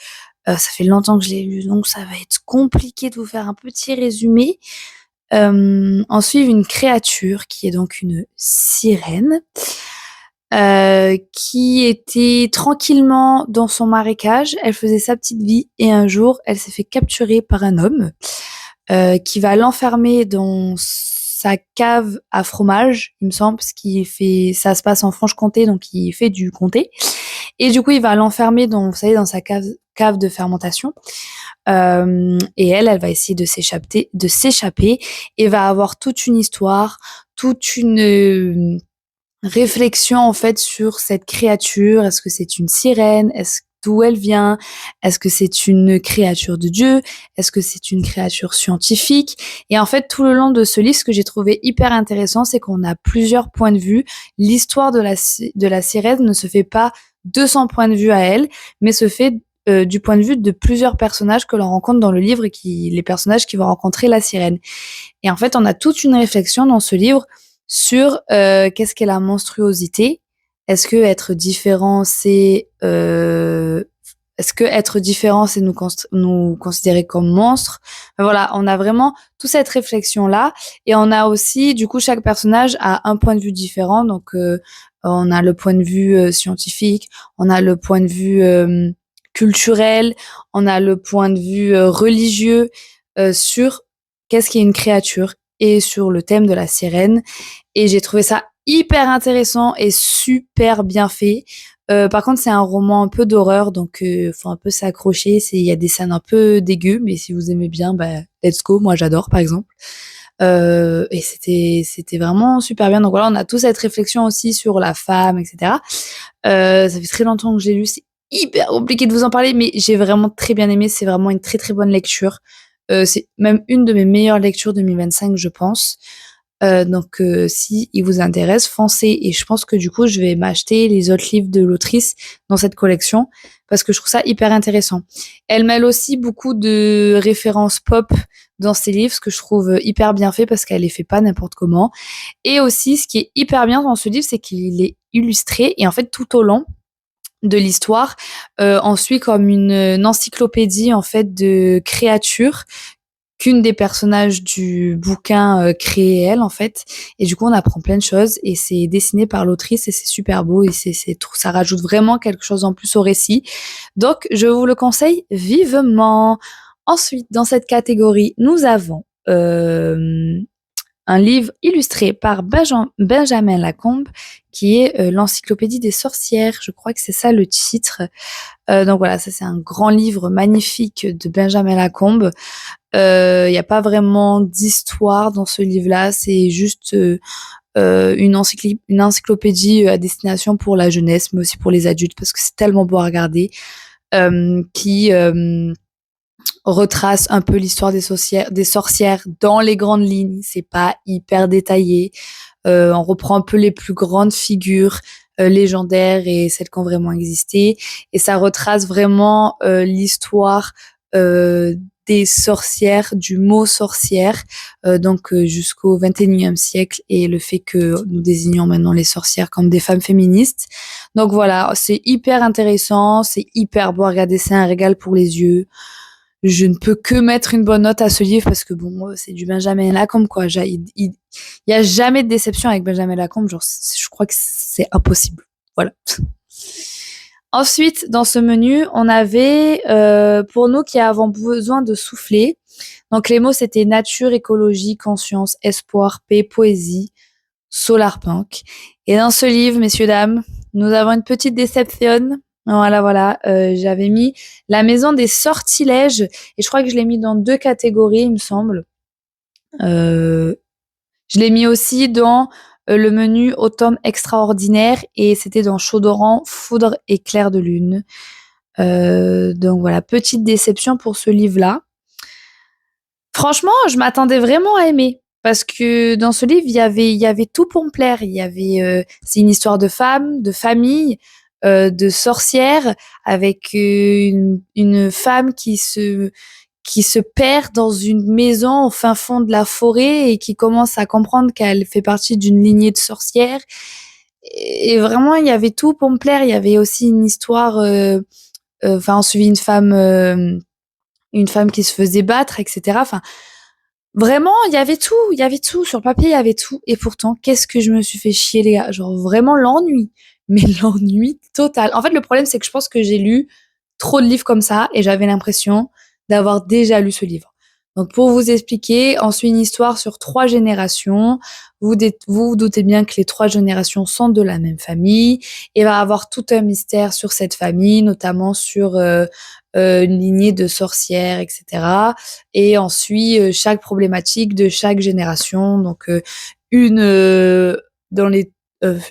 Ça fait longtemps que je l'ai lu, donc ça va être compliqué de vous faire un petit résumé. On suit une créature qui est donc une sirène. Qui était tranquillement dans son marécage. Elle faisait sa petite vie et un jour, elle s'est fait capturer par un homme qui va l'enfermer dans sa cave à fromage, il me semble, parce qu'il fait, ça se passe en Franche-Comté, donc il fait du comté. Et du coup, il va l'enfermer dans, vous savez, dans sa cave de fermentation. Et elle va essayer de s'échapper et va avoir toute une histoire, toute une réflexion en fait sur cette créature. Est-ce que c'est une sirène? D'où elle vient? Est-ce que c'est une créature de Dieu? Est-ce que c'est une créature scientifique? Et en fait, tout le long de ce livre, ce que j'ai trouvé hyper intéressant, c'est qu'on a plusieurs points de vue. L'histoire de la sirène ne se fait pas de son point de vue à elle, mais se fait du point de vue de plusieurs personnages que l'on rencontre dans le livre, les personnages qui vont rencontrer la sirène. Et en fait, on a toute une réflexion dans ce livre sur qu'est-ce qu'est la monstruosité. Est-ce que être différent, c'est nous considérer comme monstres? Enfin, voilà, on a vraiment toute cette réflexion là, et on a aussi du coup chaque personnage a un point de vue différent. Donc on a le point de vue scientifique, on a le point de vue culturel, on a le point de vue religieux sur qu'est-ce qu'est une créature et sur le thème de la sirène. Et j'ai trouvé ça hyper intéressant et super bien fait. Par contre, c'est un roman un peu d'horreur, donc faut un peu s'accrocher. Il y a des scènes un peu dégueu, mais si vous aimez bien, bah let's go. Moi, j'adore, par exemple. Et c'était vraiment super bien. Donc voilà, on a toute cette réflexion aussi sur la femme, etc. Ça fait très longtemps que j'ai lu. C'est hyper compliqué de vous en parler, mais j'ai vraiment très bien aimé. C'est vraiment une très très bonne lecture. C'est même une de mes meilleures lectures 2025, je pense. Donc si il vous intéresse, foncez. Et je pense que du coup, je vais m'acheter les autres livres de l'autrice dans cette collection parce que je trouve ça hyper intéressant. Elle mêle aussi beaucoup de références pop dans ses livres, ce que je trouve hyper bien fait parce qu'elle les fait pas n'importe comment. Et aussi, ce qui est hyper bien dans ce livre, c'est qu'il est illustré et en fait tout au long de l'histoire, on suit comme une encyclopédie en fait de créatures qu'une des personnages du bouquin crée elle en fait, et du coup on apprend plein de choses et c'est dessiné par l'autrice et c'est super beau et ça rajoute vraiment quelque chose en plus au récit. Donc je vous le conseille vivement. Ensuite, dans cette catégorie, nous avons un livre illustré par Benjamin Lacombe, qui est l'encyclopédie des sorcières. Je crois que c'est ça le titre. Donc voilà, ça c'est un grand livre magnifique de Benjamin Lacombe. Il n'y a pas vraiment d'histoire dans ce livre-là, c'est juste une encyclopédie à destination pour la jeunesse, mais aussi pour les adultes, parce que c'est tellement beau à regarder, qui retrace un peu l'histoire des sorcières dans les grandes lignes. C'est pas hyper détaillé. On reprend un peu les plus grandes figures légendaires et celles qui ont vraiment existé. Et ça retrace vraiment l'histoire des sorcières, du mot sorcière, donc jusqu'au XXIe siècle, et le fait que nous désignons maintenant les sorcières comme des femmes féministes. Donc voilà, c'est hyper intéressant, c'est hyper beau à regarder, c'est un régal pour les yeux. Je ne peux que mettre une bonne note à ce livre parce que bon, c'est du Benjamin Lacombe, quoi. Il y a jamais de déception avec Benjamin Lacombe, genre je crois que c'est impossible. Voilà. Ensuite, dans ce menu, on avait pour nous qui avons besoin de souffler. Donc les mots c'était nature, écologie, conscience, espoir, paix, poésie, solarpunk. Et dans ce livre, messieurs dames, nous avons une petite déception. Voilà. J'avais mis la maison des sortilèges et je crois que je l'ai mis dans 2 catégories, il me semble. Je l'ai mis aussi dans le menu automne extraordinaire et c'était dans Chaudorant, foudre et clair de lune. Donc voilà, petite déception pour ce livre-là. Franchement, je m'attendais vraiment à aimer parce que dans ce livre, il y avait tout pour me plaire. Il y avait, c'est une histoire de femme, de famille, de sorcière avec une femme qui se perd dans une maison au fin fond de la forêt et qui commence à comprendre qu'elle fait partie d'une lignée de sorcières. Et vraiment, il y avait tout pour me plaire. Il y avait aussi une histoire, on suivit une femme qui se faisait battre, etc. Enfin, vraiment, il y avait tout. Sur le papier, il y avait tout. Et pourtant, qu'est-ce que je me suis fait chier, les gars. Genre, vraiment l'ennui. Mais l'ennui total. En fait, le problème, c'est que je pense que j'ai lu trop de livres comme ça et j'avais l'impression d'avoir déjà lu ce livre. Donc, pour vous expliquer, on suit une histoire sur 3 générations. Vous doutez bien que les 3 générations sont de la même famille. Et il va y avoir tout un mystère sur cette famille, notamment sur une lignée de sorcières, etc. Et on suit chaque problématique de chaque génération. Donc, une dans les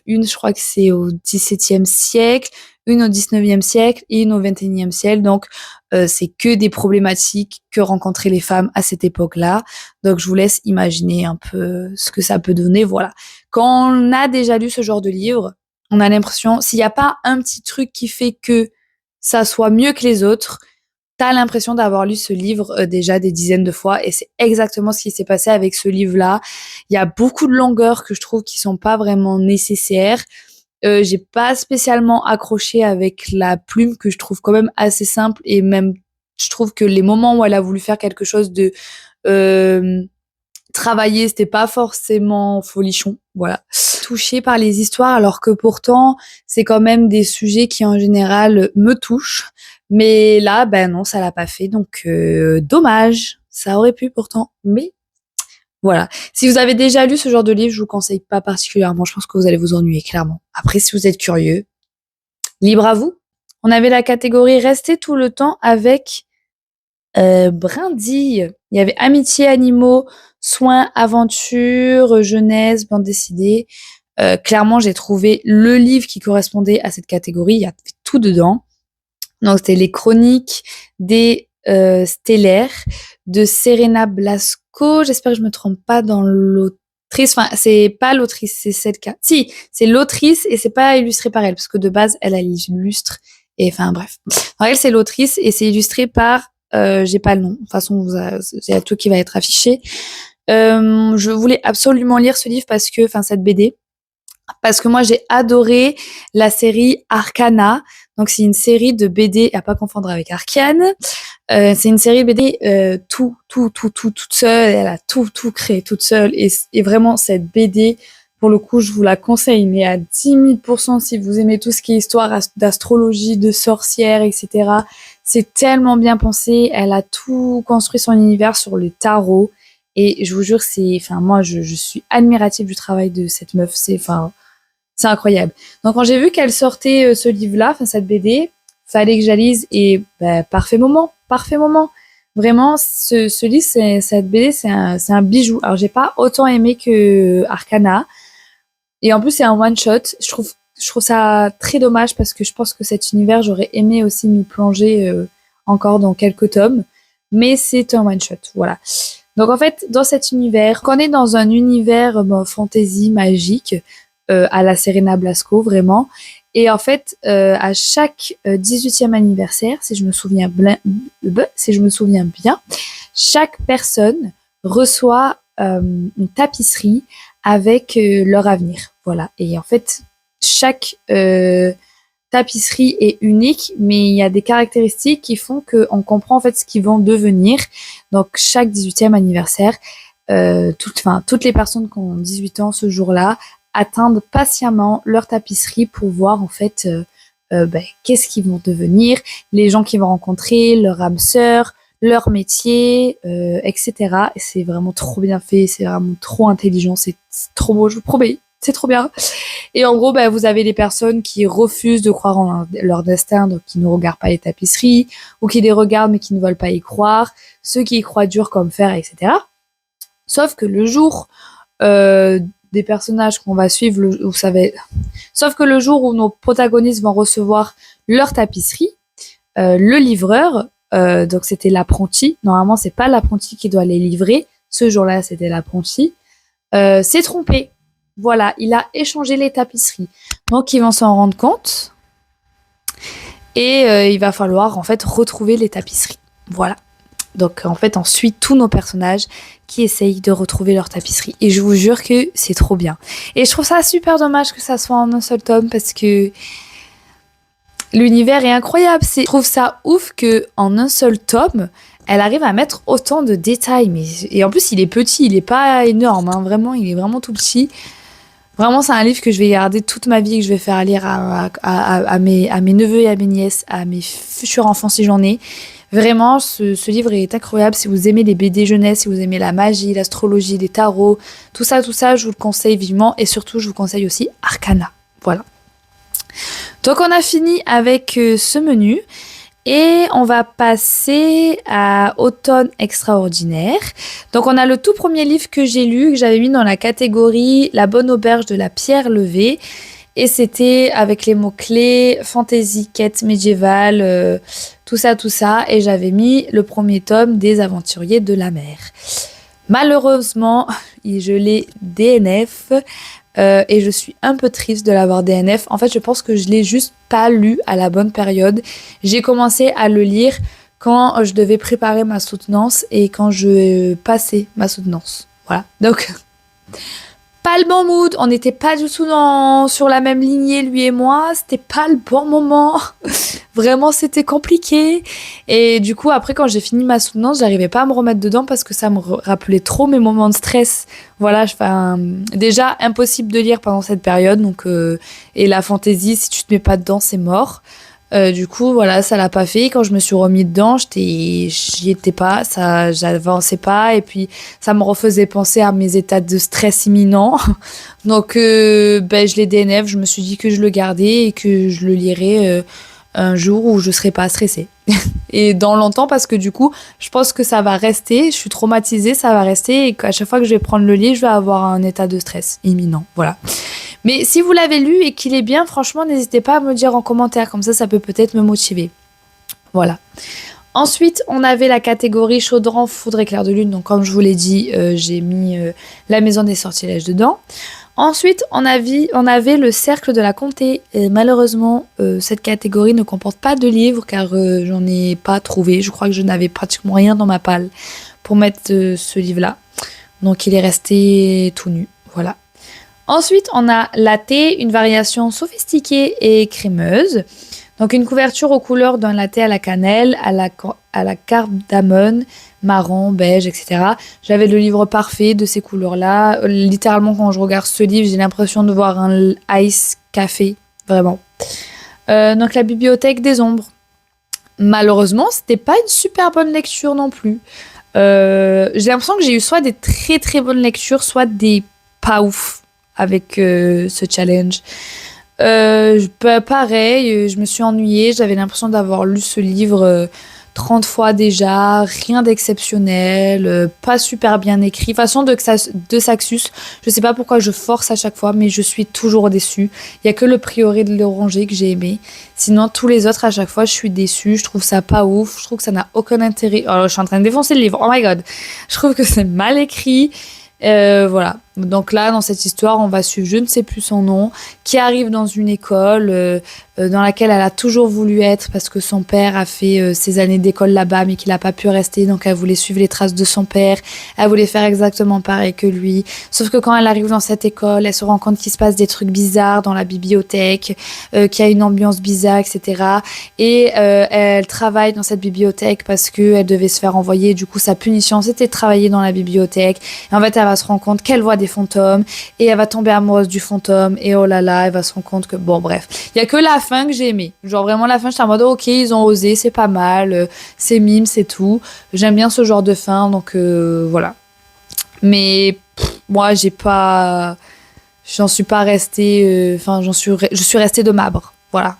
une, je crois que c'est au XVIIe siècle, une au XIXe siècle et une au XXIe siècle. Donc, c'est que des problématiques que rencontraient les femmes à cette époque-là. Donc, je vous laisse imaginer un peu ce que ça peut donner. Voilà. Quand on a déjà lu ce genre de livre, on a l'impression, s'il n'y a pas un petit truc qui fait que ça soit mieux que les autres, t'as l'impression d'avoir lu ce livre déjà des dizaines de fois et c'est exactement ce qui s'est passé avec ce livre-là. Il y a beaucoup de longueurs que je trouve qui sont pas vraiment nécessaires. J'ai pas spécialement accroché avec la plume que je trouve quand même assez simple et même je trouve que les moments où elle a voulu faire quelque chose de travailler, c'était pas forcément folichon, voilà. Touchée par les histoires alors que pourtant c'est quand même des sujets qui en général me touchent. Mais là, ben non, ça l'a pas fait, donc dommage. Ça aurait pu pourtant, mais voilà. Si vous avez déjà lu ce genre de livre, je vous conseille pas particulièrement. Je pense que vous allez vous ennuyer, clairement. Après, si vous êtes curieux, libre à vous. On avait la catégorie Rester tout le temps avec brindilles. Il y avait amitié, animaux, soins, aventure, jeunesse, bande dessinée. Clairement, j'ai trouvé le livre qui correspondait à cette catégorie. Il y a tout dedans. Donc, c'était les chroniques des stellaires de Serena Blasco. J'espère que je me trompe pas dans l'autrice. Enfin, c'est pas l'autrice, c'est celle qui a... Si, c'est l'autrice et c'est pas illustré par elle parce que de base, elle illustre. Et enfin, bref. Alors, elle, c'est l'autrice et c'est illustré par... j'ai pas le nom. De toute façon, il y a tout qui va être affiché. Je voulais absolument lire ce livre parce que... Enfin, cette BD. Parce que moi, j'ai adoré la série Arcana. Donc, c'est une série de BD, à pas confondre avec Arcane. C'est une série BD toute seule. Elle a tout créé toute seule. Et vraiment, cette BD, pour le coup, je vous la conseille. Mais à 10 000% si vous aimez tout ce qui est histoire d'astrologie, de sorcières, etc. C'est tellement bien pensé. Elle a tout construit son univers sur le tarot. Et je vous jure, moi, je suis admirative du travail de cette meuf. C'est incroyable. Donc, quand j'ai vu qu'elle sortait ce livre-là, cette BD, fallait que j'alise et parfait moment, parfait moment. Vraiment, ce livre, cette BD, c'est un bijou. Alors, j'ai pas autant aimé que Arcana. Et en plus, c'est un one-shot. Je trouve ça très dommage parce que je pense que cet univers, j'aurais aimé aussi m'y plonger encore dans quelques tomes. Mais c'est un one-shot, voilà. Donc en fait, dans cet univers, on est dans un univers fantasy magique à la Serena Blasco, vraiment. Et en fait, à chaque 18e anniversaire, si je me souviens bien, chaque personne reçoit une tapisserie avec leur avenir. Voilà. Et en fait, chaque tapisserie est unique, mais il y a des caractéristiques qui font qu'on comprend en fait ce qu'ils vont devenir. Donc chaque 18e anniversaire, toutes les personnes qui ont 18 ans ce jour-là attendent patiemment leur tapisserie pour voir en fait qu'est-ce qu'ils vont devenir, les gens qu'ils vont rencontrer, leur âme sœur, leur métier, etc. Et c'est vraiment trop bien fait, c'est vraiment trop intelligent, c'est trop beau, je vous promets. C'est trop bien. Et en gros, vous avez les personnes qui refusent de croire en leur destin, donc qui ne regardent pas les tapisseries, ou qui les regardent mais qui ne veulent pas y croire, ceux qui y croient dur comme fer, etc. Sauf que le jour des personnages qu'on va suivre, sauf que le jour où nos protagonistes vont recevoir leur tapisserie, le livreur, donc c'était l'apprenti, normalement c'est pas l'apprenti qui doit les livrer, ce jour-là c'était l'apprenti, s'est trompé. Voilà, il a échangé les tapisseries. Donc, ils vont s'en rendre compte. Et il va falloir, en fait, retrouver les tapisseries. Voilà. Donc, en fait, on suit tous nos personnages qui essayent de retrouver leurs tapisseries. Et je vous jure que c'est trop bien. Et je trouve ça super dommage que ça soit en un seul tome parce que l'univers est incroyable. Je trouve ça ouf qu'en un seul tome, elle arrive à mettre autant de détails. Et en plus, il est petit, il est pas énorme. Hein. Vraiment, il est vraiment tout petit. Vraiment, c'est un livre que je vais garder toute ma vie, que je vais faire lire à mes neveux et à mes nièces, à mes futurs enfants si j'en ai. Vraiment, ce livre est incroyable. Si vous aimez les BD jeunesse, si vous aimez la magie, l'astrologie, les tarots, tout ça, je vous le conseille vivement. Et surtout, je vous conseille aussi Arcana. Voilà. Donc, on a fini avec ce menu. Et on va passer à Automne extraordinaire. Donc on a le tout premier livre que j'ai lu, que j'avais mis dans la catégorie La bonne auberge de la pierre levée. Et c'était avec les mots-clés fantasy, quête médiévale, tout ça. Et j'avais mis le premier tome des Aventuriers de la mer. Malheureusement, je l'ai DNF. Et je suis un peu triste de l'avoir DNF. En fait, je pense que je l'ai juste pas lu à la bonne période. J'ai commencé à le lire quand je devais préparer ma soutenance et quand je passais ma soutenance. Voilà. Donc, pas le bon mood. On n'était pas du tout sur la même lignée, lui et moi. C'était pas le bon moment. Vraiment, c'était compliqué. Et du coup, après, quand j'ai fini ma soutenance, j'arrivais pas à me remettre dedans parce que ça me rappelait trop mes moments de stress. Voilà, déjà, impossible de lire pendant cette période. Donc, et la fantaisie, si tu te mets pas dedans, c'est mort. Du coup, voilà, ça l'a pas fait. Quand je me suis remis dedans, j'y étais pas, j'avançais pas, et puis ça me refaisait penser à mes états de stress imminents. Donc, je l'ai DNF. Je me suis dit que je le gardais et que je le lirais un jour où je serai pas stressée. Et dans longtemps, parce que du coup, je pense que ça va rester. Je suis traumatisée, ça va rester, et qu'à chaque fois que je vais prendre le livre, je vais avoir un état de stress imminent. Voilà. Mais si vous l'avez lu et qu'il est bien, franchement, n'hésitez pas à me dire en commentaire. Comme ça peut peut-être me motiver. Voilà. Ensuite, on avait la catégorie Chaudron, Foudre et Clair de Lune. Donc, comme je vous l'ai dit, j'ai mis La Maison des Sortilèges dedans. Ensuite, on avait le Cercle de la Comté. Et malheureusement, cette catégorie ne comporte pas de livres car j'en ai pas trouvé. Je crois que je n'avais pratiquement rien dans ma palle pour mettre ce livre-là. Donc, il est resté tout nu. Voilà. Ensuite, on a latte, une variation sophistiquée et crémeuse. Donc, une couverture aux couleurs d'un latte à la cannelle, à la cardamone, marron, beige, etc. J'avais le livre parfait de ces couleurs-là. Littéralement, quand je regarde ce livre, j'ai l'impression de voir un ice café, vraiment. Donc, la bibliothèque des ombres. Malheureusement, c'était pas une super bonne lecture non plus. J'ai l'impression que j'ai eu soit des très très bonnes lectures, soit des pas ouf avec ce challenge. Pareil, je me suis ennuyée, j'avais l'impression d'avoir lu ce livre 30 fois déjà, rien d'exceptionnel, pas super bien écrit. De toute façon, de Saxus, je sais pas pourquoi je force à chaque fois, mais je suis toujours déçue. Il y a que le Prieuré de l'Oranger que j'ai aimé. Sinon, tous les autres, à chaque fois, je suis déçue. Je trouve ça pas ouf. Je trouve que ça n'a aucun intérêt. Alors, je suis en train de défoncer le livre. Oh my god. Je trouve que c'est mal écrit. Voilà. Donc là, dans cette histoire, on va suivre je ne sais plus son nom, qui arrive dans une école dans laquelle elle a toujours voulu être parce que son père a fait ses années d'école là-bas, mais qu'il n'a pas pu rester. Donc elle voulait suivre les traces de son père. Elle voulait faire exactement pareil que lui. Sauf que quand elle arrive dans cette école, elle se rend compte qu'il se passe des trucs bizarres dans la bibliothèque, qu'il y a une ambiance bizarre, etc. Et elle travaille dans cette bibliothèque parce qu'elle devait se faire envoyer. Du coup, sa punition, c'était de travailler dans la bibliothèque. Et en fait, elle va se rendre compte qu'elle voit des fantômes et elle va tomber amoureuse du fantôme et oh là là, elle va se rendre compte que bon bref, il y a que la fin que j'ai aimé. Genre vraiment la fin, j'étais en mode ok, ils ont osé, c'est pas mal, c'est mime, c'est tout. J'aime bien ce genre de fin donc voilà. Mais moi j'en suis pas restée je suis restée de marbre. Voilà.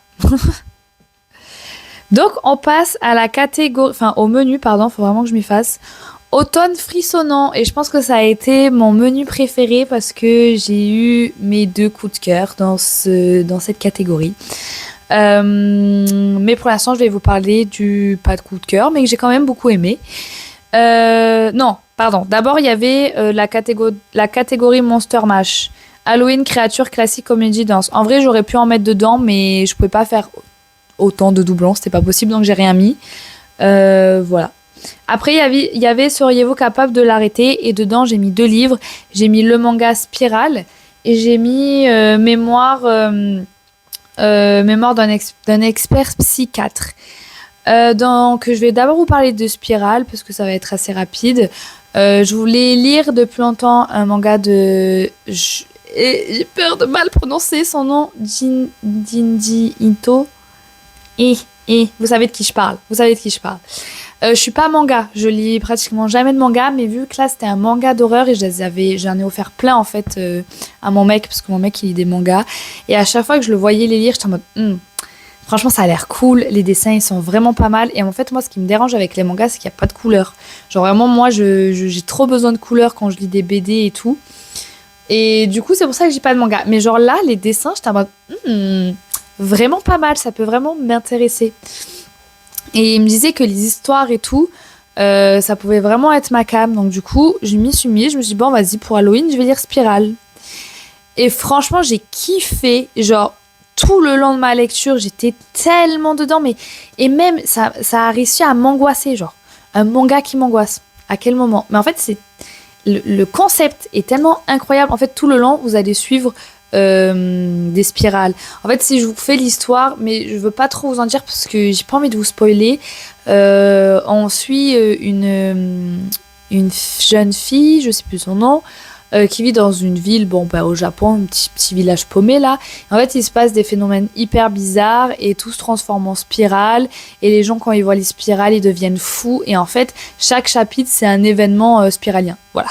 Donc on passe à la catégorie au menu pardon, faut vraiment que je m'y fasse. Automne frissonnant, et je pense que ça a été mon menu préféré parce que j'ai eu mes 2 coups de cœur dans cette catégorie. Mais pour l'instant, je vais vous parler du pas de coup de cœur, mais que j'ai quand même beaucoup aimé. Non, pardon. D'abord, il y avait la catégorie Monster Mash. Halloween, créature, classique, comédie, danse. En vrai, j'aurais pu en mettre dedans, mais je pouvais pas faire autant de doublons, c'était pas possible, donc j'ai rien mis. Voilà. Après, il y avait Seriez-vous capable de l'arrêter? Et dedans, j'ai mis 2 livres. J'ai mis le manga Spirale et j'ai mis Mémoire d'un expert psychiatre. Donc, je vais d'abord vous parler de Spirale parce que ça va être assez rapide. Je voulais lire depuis longtemps un manga de... J'ai peur de mal prononcer son nom. Jinji Ito. Et vous savez de qui je parle. Je suis pas manga, je lis pratiquement jamais de manga, mais vu que là c'était un manga d'horreur et j'en ai offert plein en fait à mon mec, parce que mon mec il lit des mangas, et à chaque fois que je le voyais les lire, j'étais en mode franchement ça a l'air cool, les dessins ils sont vraiment pas mal, et en fait moi ce qui me dérange avec les mangas c'est qu'il n'y a pas de couleur. Genre vraiment moi j'ai trop besoin de couleur quand je lis des BD et tout, et du coup c'est pour ça que j'ai pas de manga, mais genre là les dessins j'étais en mode vraiment pas mal, ça peut vraiment m'intéresser. Et il me disait que les histoires et tout, ça pouvait vraiment être ma came. Donc du coup, je m'y suis mis. Je me suis dit, bon, vas-y, pour Halloween, je vais lire Spirale. Et franchement, j'ai kiffé. Genre, tout le long de ma lecture, j'étais tellement dedans. Et même, ça a réussi à m'angoisser. Genre, un manga qui m'angoisse. À quel moment? Mais en fait, le concept est tellement incroyable. En fait, tout le long, vous allez suivre des spirales. En fait, si je vous fais l'histoire, mais je veux pas trop vous en dire parce que j'ai pas envie de vous spoiler. On suit une jeune fille, je sais plus son nom, qui vit dans une ville, au Japon, un petit village paumé là. En fait, il se passe des phénomènes hyper bizarres et tout se transforme en spirale. Et les gens, quand ils voient les spirales, ils deviennent fous. Et en fait, chaque chapitre, c'est un événement spiralien. Voilà.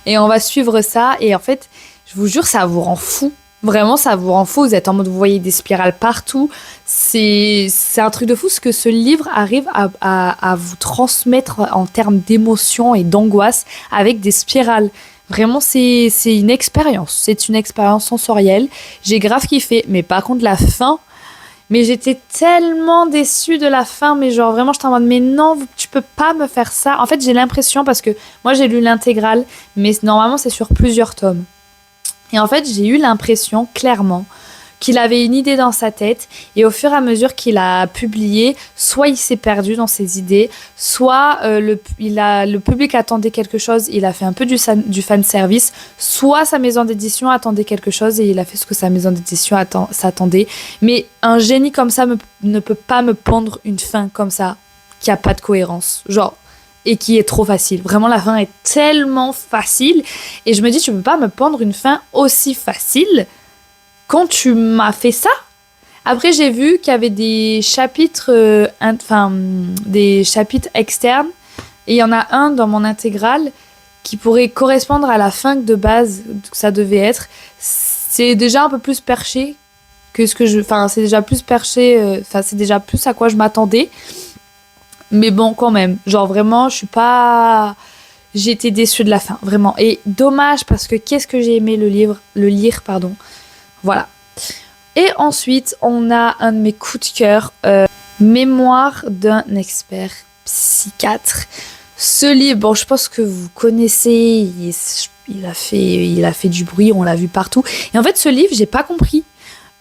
Et on va suivre ça. Et en fait, je vous jure, ça vous rend fou. Vraiment, ça vous rend fou. Vous êtes en mode, vous voyez des spirales partout. C'est un truc de fou ce que ce livre arrive à vous transmettre en termes d'émotion et d'angoisse avec des spirales. Vraiment, c'est une expérience. C'est une expérience sensorielle. J'ai grave kiffé. Mais par contre, la fin... Mais j'étais tellement déçue de la fin. Mais genre, vraiment, j'étais en mode, mais non, tu peux pas me faire ça. En fait, j'ai l'impression, parce que moi, j'ai lu l'intégrale. Mais normalement, c'est sur plusieurs tomes. Et en fait, j'ai eu l'impression, clairement, qu'il avait une idée dans sa tête. Et au fur et à mesure qu'il a publié, soit il s'est perdu dans ses idées, soit le public attendait quelque chose, il a fait un peu du fan service, soit sa maison d'édition attendait quelque chose et il a fait ce que sa maison d'édition s'attendait. Mais un génie comme ça ne peut pas me pondre une fin comme ça, qui a pas de cohérence. Genre... et qui est trop facile. Vraiment, la fin est tellement facile. Et je me dis, tu peux pas me pondre une fin aussi facile quand tu m'as fait ça. Après, j'ai vu qu'il y avait des chapitres, des chapitres externes Et il y en a un dans mon intégrale qui pourrait correspondre à la fin de base que ça devait être. C'est déjà un peu plus perché que ce que je... Enfin, c'est déjà plus perché... Enfin, c'est déjà plus à quoi je m'attendais. Mais bon, quand même. Genre, vraiment, je suis pas... J'ai été déçue de la fin, vraiment. Et dommage, parce que qu'est-ce que j'ai aimé le lire, pardon. Voilà. Et ensuite, on a un de mes coups de cœur, Mémoire d'un expert psychiatre. Ce livre, bon, je pense que vous connaissez, il a fait du bruit, on l'a vu partout. Et en fait, ce livre, j'ai pas compris.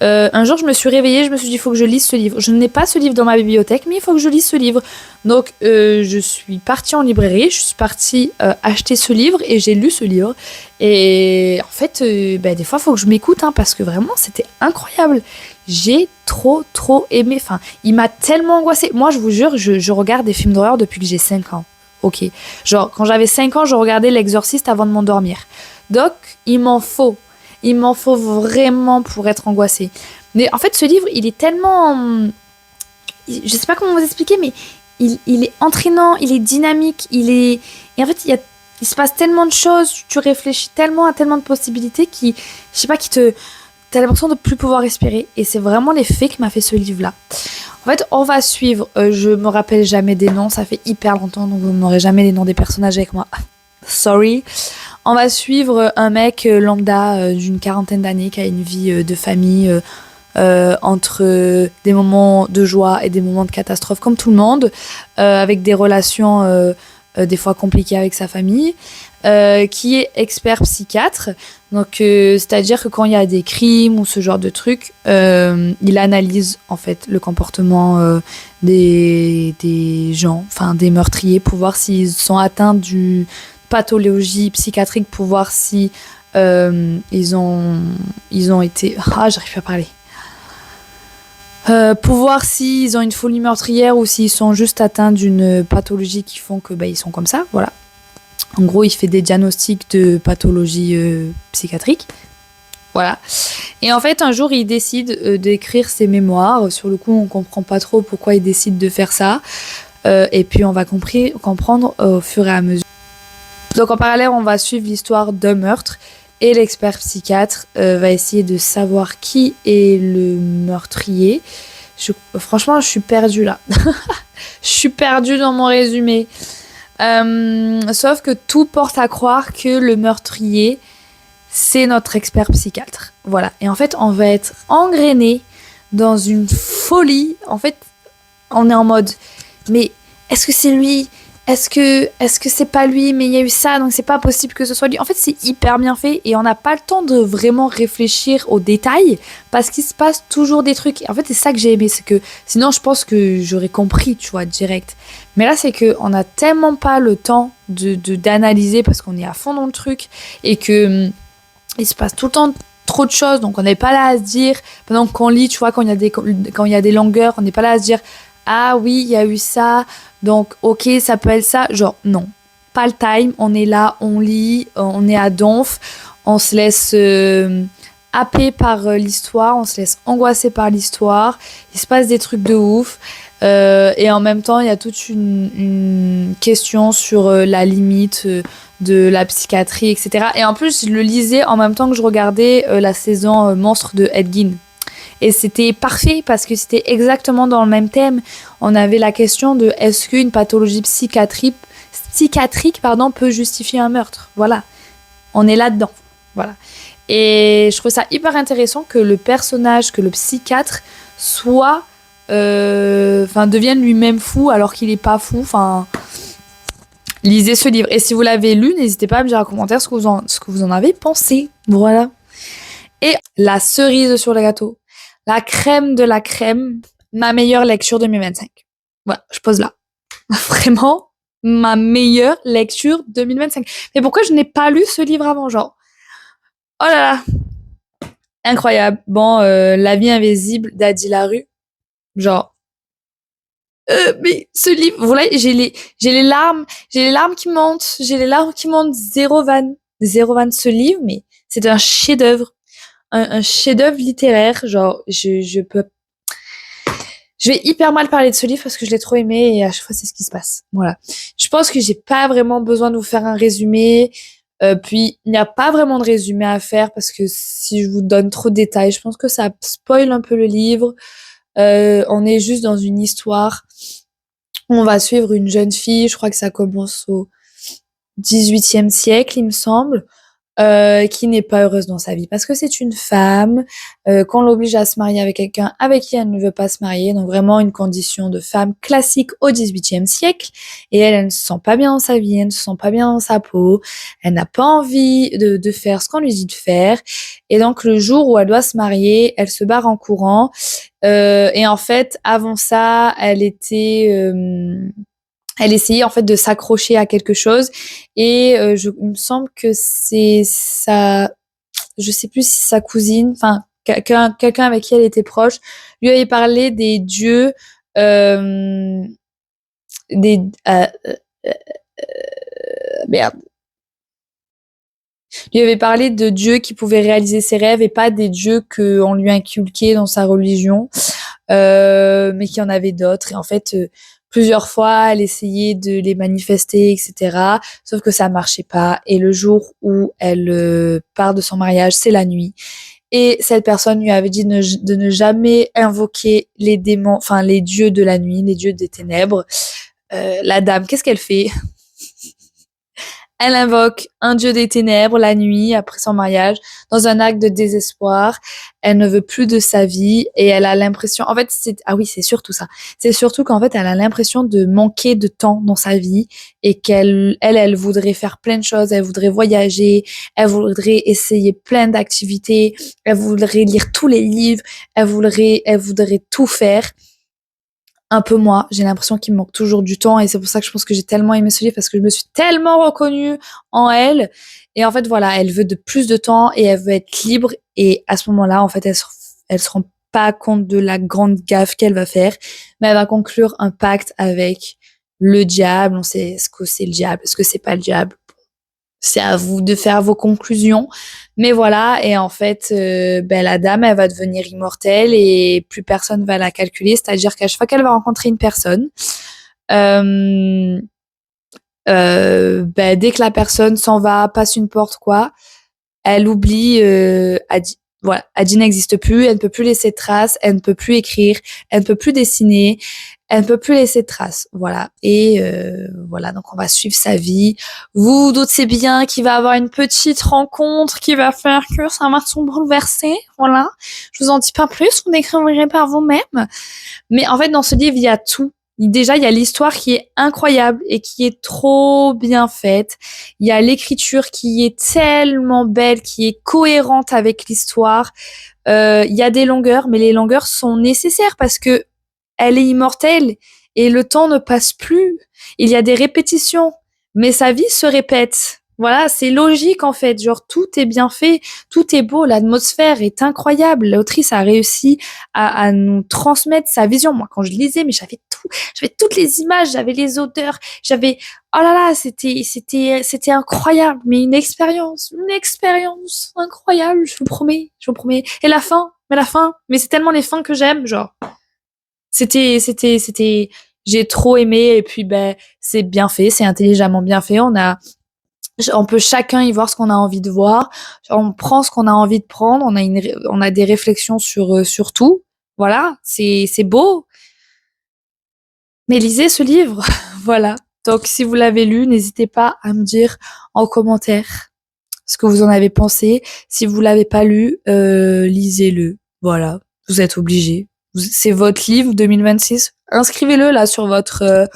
Un jour, je me suis réveillée, je me suis dit, il faut que je lise ce livre. Je n'ai pas ce livre dans ma bibliothèque, mais il faut que je lise ce livre. Donc, je suis partie en librairie, je suis partie acheter ce livre et j'ai lu ce livre. Et en fait, des fois, il faut que je m'écoute, hein, parce que vraiment, c'était incroyable. J'ai trop aimé. Enfin, il m'a tellement angoissée. Moi, je vous jure, je regarde des films d'horreur depuis que j'ai 5 ans. Ok. Genre, quand j'avais 5 ans, je regardais L'Exorciste avant de m'endormir. Donc, il m'en faut. Il m'en faut vraiment pour être angoissée. Mais en fait, ce livre, il est tellement... Je sais pas comment vous expliquer, mais il est entraînant, il est dynamique, Et en fait, il se passe tellement de choses, tu réfléchis tellement à tellement de possibilités qui... Je sais pas, t'as l'impression de plus pouvoir respirer. Et c'est vraiment l'effet que m'a fait ce livre-là. En fait, on va suivre... je me rappelle jamais des noms, ça fait hyper longtemps, donc vous n'aurez jamais les noms des personnages avec moi. Sorry. On va suivre un mec lambda d'une quarantaine d'années qui a une vie de famille entre des moments de joie et des moments de catastrophe comme tout le monde, avec des relations des fois compliquées avec sa famille, qui est expert psychiatre. Donc, c'est-à-dire que quand il y a des crimes ou ce genre de trucs, il analyse en fait le comportement des gens, enfin des meurtriers, pour voir s'ils sont atteints d'une pathologie psychiatrique, pour voir si ils ont été... Ah, j'arrive pas à parler. Pour voir s'ils ont une folie meurtrière ou s'ils sont juste atteints d'une pathologie qui font que ils sont comme ça, voilà. En gros, il fait des diagnostics de pathologie psychiatrique. Voilà. Et en fait, un jour, il décide d'écrire ses mémoires. Sur le coup, on comprend pas trop pourquoi il décide de faire ça. Et puis, on va comprendre au fur et à mesure. Donc, en parallèle, on va suivre l'histoire d'un meurtre. Et l'expert psychiatre va essayer de savoir qui est le meurtrier. Franchement, je suis perdue là. Je suis perdue dans mon résumé. Sauf que tout porte à croire que le meurtrier, c'est notre expert psychiatre. Voilà. Et en fait, on va être engrainé dans une folie. En fait, on est en mode, mais est-ce que c'est lui ? Est-ce que c'est pas lui, mais il y a eu ça, donc c'est pas possible que ce soit lui. En fait, c'est hyper bien fait et on n'a pas le temps de vraiment réfléchir aux détails parce qu'il se passe toujours des trucs. En fait, c'est ça que j'ai aimé, c'est que sinon, je pense que j'aurais compris, tu vois, direct. Mais là, c'est que on a tellement pas le temps d'analyser parce qu'on est à fond dans le truc et que il se passe tout le temps trop de choses, donc on n'est pas là à se dire pendant qu'on lit, tu vois, quand il y a des longueurs, on n'est pas là à se dire ah oui, il y a eu ça, donc ok, ça peut être ça. Genre, non, pas le time, on est là, on lit, on est à donf, on se laisse happer par l'histoire, on se laisse angoisser par l'histoire, il se passe des trucs de ouf. Et en même temps, il y a toute une question sur la limite de la psychiatrie, etc. Et en plus, je le lisais en même temps que je regardais la saison Monstre de Ed Gein. Et c'était parfait parce que c'était exactement dans le même thème. On avait la question de est-ce qu'une pathologie psychiatrique peut justifier un meurtre. Voilà, on est là-dedans. Voilà. Et je trouve ça hyper intéressant que le personnage, que le psychiatre devienne lui-même fou alors qu'il n'est pas fou. Enfin, lisez ce livre. Et si vous l'avez lu, n'hésitez pas à me dire en commentaire ce que vous en avez pensé. Voilà. Et la cerise sur le gâteau. La crème de la crème, ma meilleure lecture 2025. Voilà, je pose là. Vraiment, ma meilleure lecture 2025. Mais pourquoi je n'ai pas lu ce livre avant, genre? Oh là là, incroyable. Bon, La vie invisible d'Adi Larue. Genre, mais ce livre, voilà, j'ai les larmes qui montent, zéro vanne, ce livre, mais c'est un chef-d'œuvre. Un chef-d'œuvre littéraire, genre je Je vais hyper mal parler de ce livre parce que je l'ai trop aimé et à chaque fois, c'est ce qui se passe. Voilà. Je pense que j'ai pas vraiment besoin de vous faire un résumé. Puis, il n'y a pas vraiment de résumé à faire parce que si je vous donne trop de détails, je pense que ça spoil un peu le livre. On est juste dans une histoire. On va suivre une jeune fille, je crois que ça commence au 18e siècle, il me semble, qui n'est pas heureuse dans sa vie parce que c'est une femme, qu'on l'oblige à se marier avec quelqu'un avec qui elle ne veut pas se marier, donc vraiment une condition de femme classique au 18e siècle. Et elle ne se sent pas bien dans sa vie, elle ne se sent pas bien dans sa peau, elle n'a pas envie de faire ce qu'on lui dit de faire. Et donc le jour où elle doit se marier, elle se barre en courant. Et en fait, avant ça, elle essayait en fait de s'accrocher à quelque chose et il me semble que c'est sa, je sais plus si sa cousine, enfin quelqu'un avec qui elle était proche, lui avait parlé des dieux, euh, des merde, lui avait parlé de dieux qui pouvaient réaliser ses rêves et pas des dieux que on lui inculquait dans sa religion, mais qu'il y en avait d'autres. Et en fait, plusieurs fois, elle essayait de les manifester, etc. Sauf que ça marchait pas. Et le jour où elle part de son mariage, c'est la nuit. Et cette personne lui avait dit de ne jamais invoquer les démons, enfin les dieux de la nuit, les dieux des ténèbres. La dame, qu'est-ce qu'elle fait? Elle invoque un dieu des ténèbres la nuit après son mariage dans un acte de désespoir. Elle ne veut plus de sa vie et elle a l'impression, en fait, c'est surtout ça. C'est surtout qu'en fait, elle a l'impression de manquer de temps dans sa vie et elle voudrait faire plein de choses. Elle voudrait voyager. Elle voudrait essayer plein d'activités. Elle voudrait lire tous les livres. Elle voudrait tout faire. Un peu moi, j'ai l'impression qu'il me manque toujours du temps et c'est pour ça que je pense que j'ai tellement aimé ce livre parce que je me suis tellement reconnue en elle. Et en fait, voilà, elle veut de plus de temps et elle veut être libre. Et à ce moment-là, en fait, elle se rend pas compte de la grande gaffe qu'elle va faire, mais elle va conclure un pacte avec le diable. On sait ce que c'est le diable, ce que c'est pas le diable. C'est à vous de faire vos conclusions. Mais voilà, et en fait, la dame, elle va devenir immortelle et plus personne va la calculer. C'est-à-dire qu'à chaque fois qu'elle va rencontrer une personne, euh, dès que la personne s'en va, passe une porte, quoi, elle oublie, voilà, Adi n'existe plus, elle ne peut plus laisser de traces, elle ne peut plus écrire, elle ne peut plus dessiner, elle ne peut plus laisser de traces, voilà. Et voilà, donc on va suivre sa vie. Vous vous doutez bien qu'il va avoir une petite rencontre qui va faire que ça va tout bouleverser, voilà. Je vous en dis pas plus, vous découvrirez par vous-même. Mais en fait, dans ce livre, il y a tout. Déjà, il y a l'histoire qui est incroyable et qui est trop bien faite. Il y a l'écriture qui est tellement belle, qui est cohérente avec l'histoire. Il y a des longueurs, mais les longueurs sont nécessaires parce que elle est immortelle et le temps ne passe plus. Il y a des répétitions, mais sa vie se répète. Voilà, c'est logique en fait. Genre tout est bien fait, tout est beau, l'atmosphère est incroyable. L'autrice a réussi à nous transmettre sa vision. Moi, quand je lisais, mais j'avais tout, j'avais toutes les images, j'avais les odeurs, j'avais, oh là là, c'était incroyable. Mais une expérience incroyable. Je vous promets, je vous promets. Et la fin, mais c'est tellement les fins que j'aime, genre. C'était, j'ai trop aimé et puis c'est bien fait, c'est intelligemment bien fait. On peut chacun y voir ce qu'on a envie de voir. On prend ce qu'on a envie de prendre. On a des réflexions sur tout. Voilà, c'est beau. Mais lisez ce livre, voilà. Donc si vous l'avez lu, n'hésitez pas à me dire en commentaire ce que vous en avez pensé. Si vous l'avez pas lu, lisez-le. Voilà, vous êtes obligés. C'est votre livre 2026. Inscrivez-le là sur votre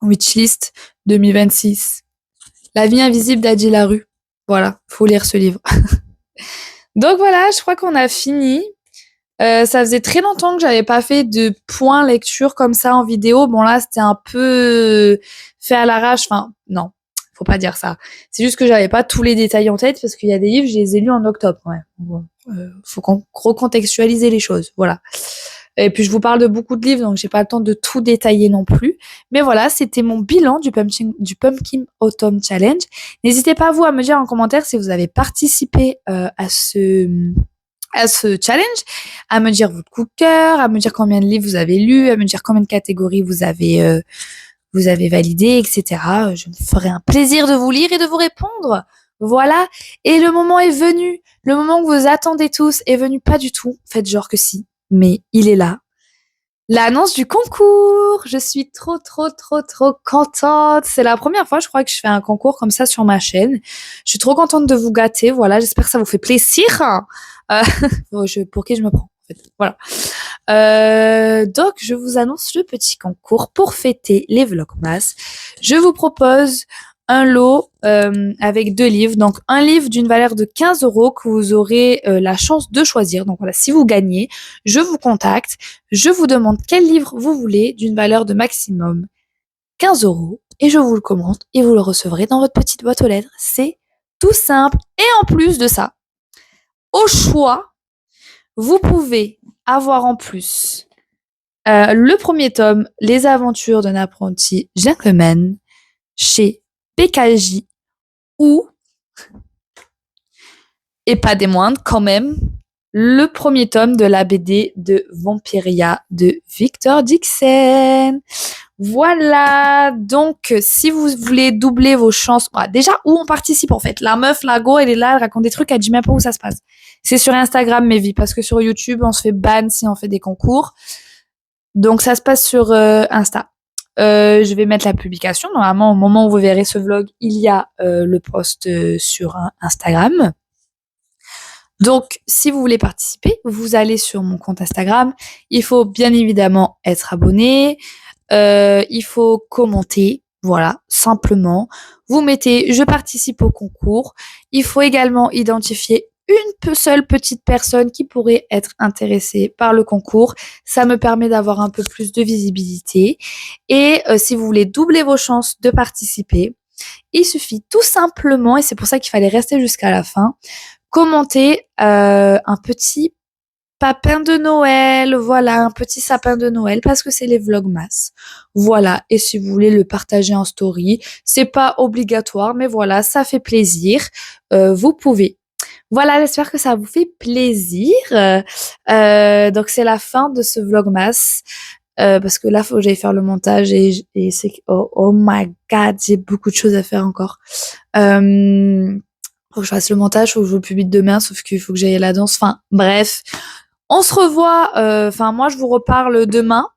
wishlist 2026. La vie invisible d'Adi Larue. Voilà, faut lire ce livre. Donc voilà, je crois qu'on a fini. Ça faisait très longtemps que j'avais pas fait de point lecture comme ça en vidéo. Bon là, c'était un peu fait à l'arrache. Enfin, non, faut pas dire ça. C'est juste que j'avais pas tous les détails en tête parce qu'il y a des livres, je les ai lus en octobre. Ouais. Bon, faut recontextualiser les choses. Voilà. Et puis je vous parle de beaucoup de livres, donc j'ai pas le temps de tout détailler non plus. Mais voilà, c'était mon bilan du Pumpkin Autumn Challenge. N'hésitez pas vous à me dire en commentaire si vous avez participé à à ce challenge, à me dire votre coup de cœur, à me dire combien de livres vous avez lus, à me dire combien de catégories vous avez validé, etc. Je me ferai un plaisir de vous lire et de vous répondre. Voilà. Et le moment est venu. Le moment que vous attendez tous est venu. Pas du tout. Faites genre que si. Mais il est là. L'annonce du concours. Je suis trop contente. C'est la première fois, je crois, que je fais un concours comme ça sur ma chaîne. Je suis trop contente de vous gâter. Voilà. J'espère que ça vous fait plaisir. Euh, pour qui je me prends, en fait. Voilà. Donc, je vous annonce le petit concours pour fêter les Vlogmas. Je vous propose un lot avec 2 livres. Donc, un livre d'une valeur de 15 € que vous aurez la chance de choisir. Donc, voilà, si vous gagnez, je vous contacte. Je vous demande quel livre vous voulez d'une valeur de maximum 15 € et je vous le commande et vous le recevrez dans votre petite boîte aux lettres. C'est tout simple. Et en plus de ça, au choix, vous pouvez avoir en plus le premier tome, Les aventures d'un apprenti gentleman, chez PKJ, ou, et pas des moindres quand même, le premier tome de la BD de Vampiria de Victor Dixon. Voilà, donc si vous voulez doubler vos chances, déjà où on participe en fait. La meuf, la go, elle est là, elle raconte des trucs, elle dit même pas où ça se passe. C'est sur Instagram, mes vies, parce que sur YouTube, on se fait ban si on fait des concours. Donc ça se passe sur Insta. Je vais mettre la publication. Normalement, au moment où vous verrez ce vlog, il y a le post sur Instagram. Donc, si vous voulez participer, vous allez sur mon compte Instagram. Il faut bien évidemment être abonné. Il faut commenter. Voilà, simplement. Vous mettez « Je participe au concours ». Il faut également identifier une seule petite personne qui pourrait être intéressée par le concours. Ça me permet d'avoir un peu plus de visibilité. Et si vous voulez doubler vos chances de participer, il suffit tout simplement, et c'est pour ça qu'il fallait rester jusqu'à la fin, commenter un petit papin de Noël, voilà, un petit sapin de Noël, parce que c'est les Vlogmas. Voilà, et si vous voulez le partager en story, c'est pas obligatoire, mais voilà, ça fait plaisir. Vous pouvez. Voilà, j'espère que ça vous fait plaisir. Donc c'est la fin de ce Vlogmas. Parce que là, faut que j'aille faire le montage et c'est oh my god, j'ai beaucoup de choses à faire encore. Faut que je fasse le montage, faut que je le publie demain, sauf qu'il faut que j'aille à la danse. Enfin, bref. On se revoit, moi je vous reparle demain.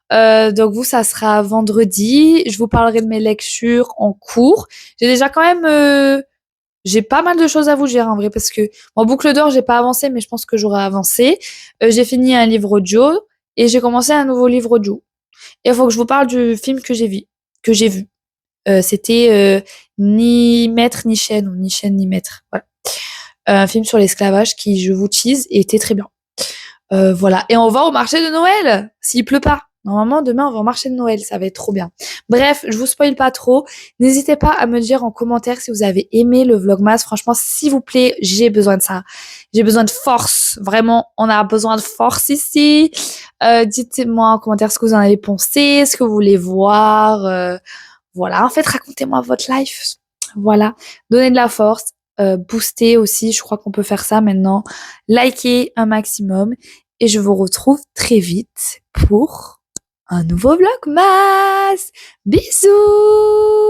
Donc vous, ça sera vendredi. Je vous parlerai de mes lectures en cours. J'ai déjà quand même, j'ai pas mal de choses à vous dire en vrai, parce que en boucle d'or, j'ai pas avancé, mais je pense que j'aurai avancé. J'ai fini un livre audio et j'ai commencé un nouveau livre audio. Et il faut que je vous parle du film que j'ai vu. C'était Ni maître ni chaîne, ou Ni chaîne ni maître. Voilà. Un film sur l'esclavage qui, je vous tease, était très bien. Voilà. Et on va au marché de Noël, s'il pleut pas. Normalement, demain, on va au marché de Noël. Ça va être trop bien. Bref, je vous spoil pas trop. N'hésitez pas à me dire en commentaire si vous avez aimé le Vlogmas. Franchement, s'il vous plaît, j'ai besoin de ça. J'ai besoin de force. Vraiment, on a besoin de force ici. Dites-moi en commentaire ce que vous en avez pensé, ce que vous voulez voir. Voilà. En fait, racontez-moi votre life. Voilà. Donnez de la force. Booster aussi, je crois qu'on peut faire ça maintenant. Likez un maximum. Et je vous retrouve très vite pour un nouveau Vlogmas. Bisous!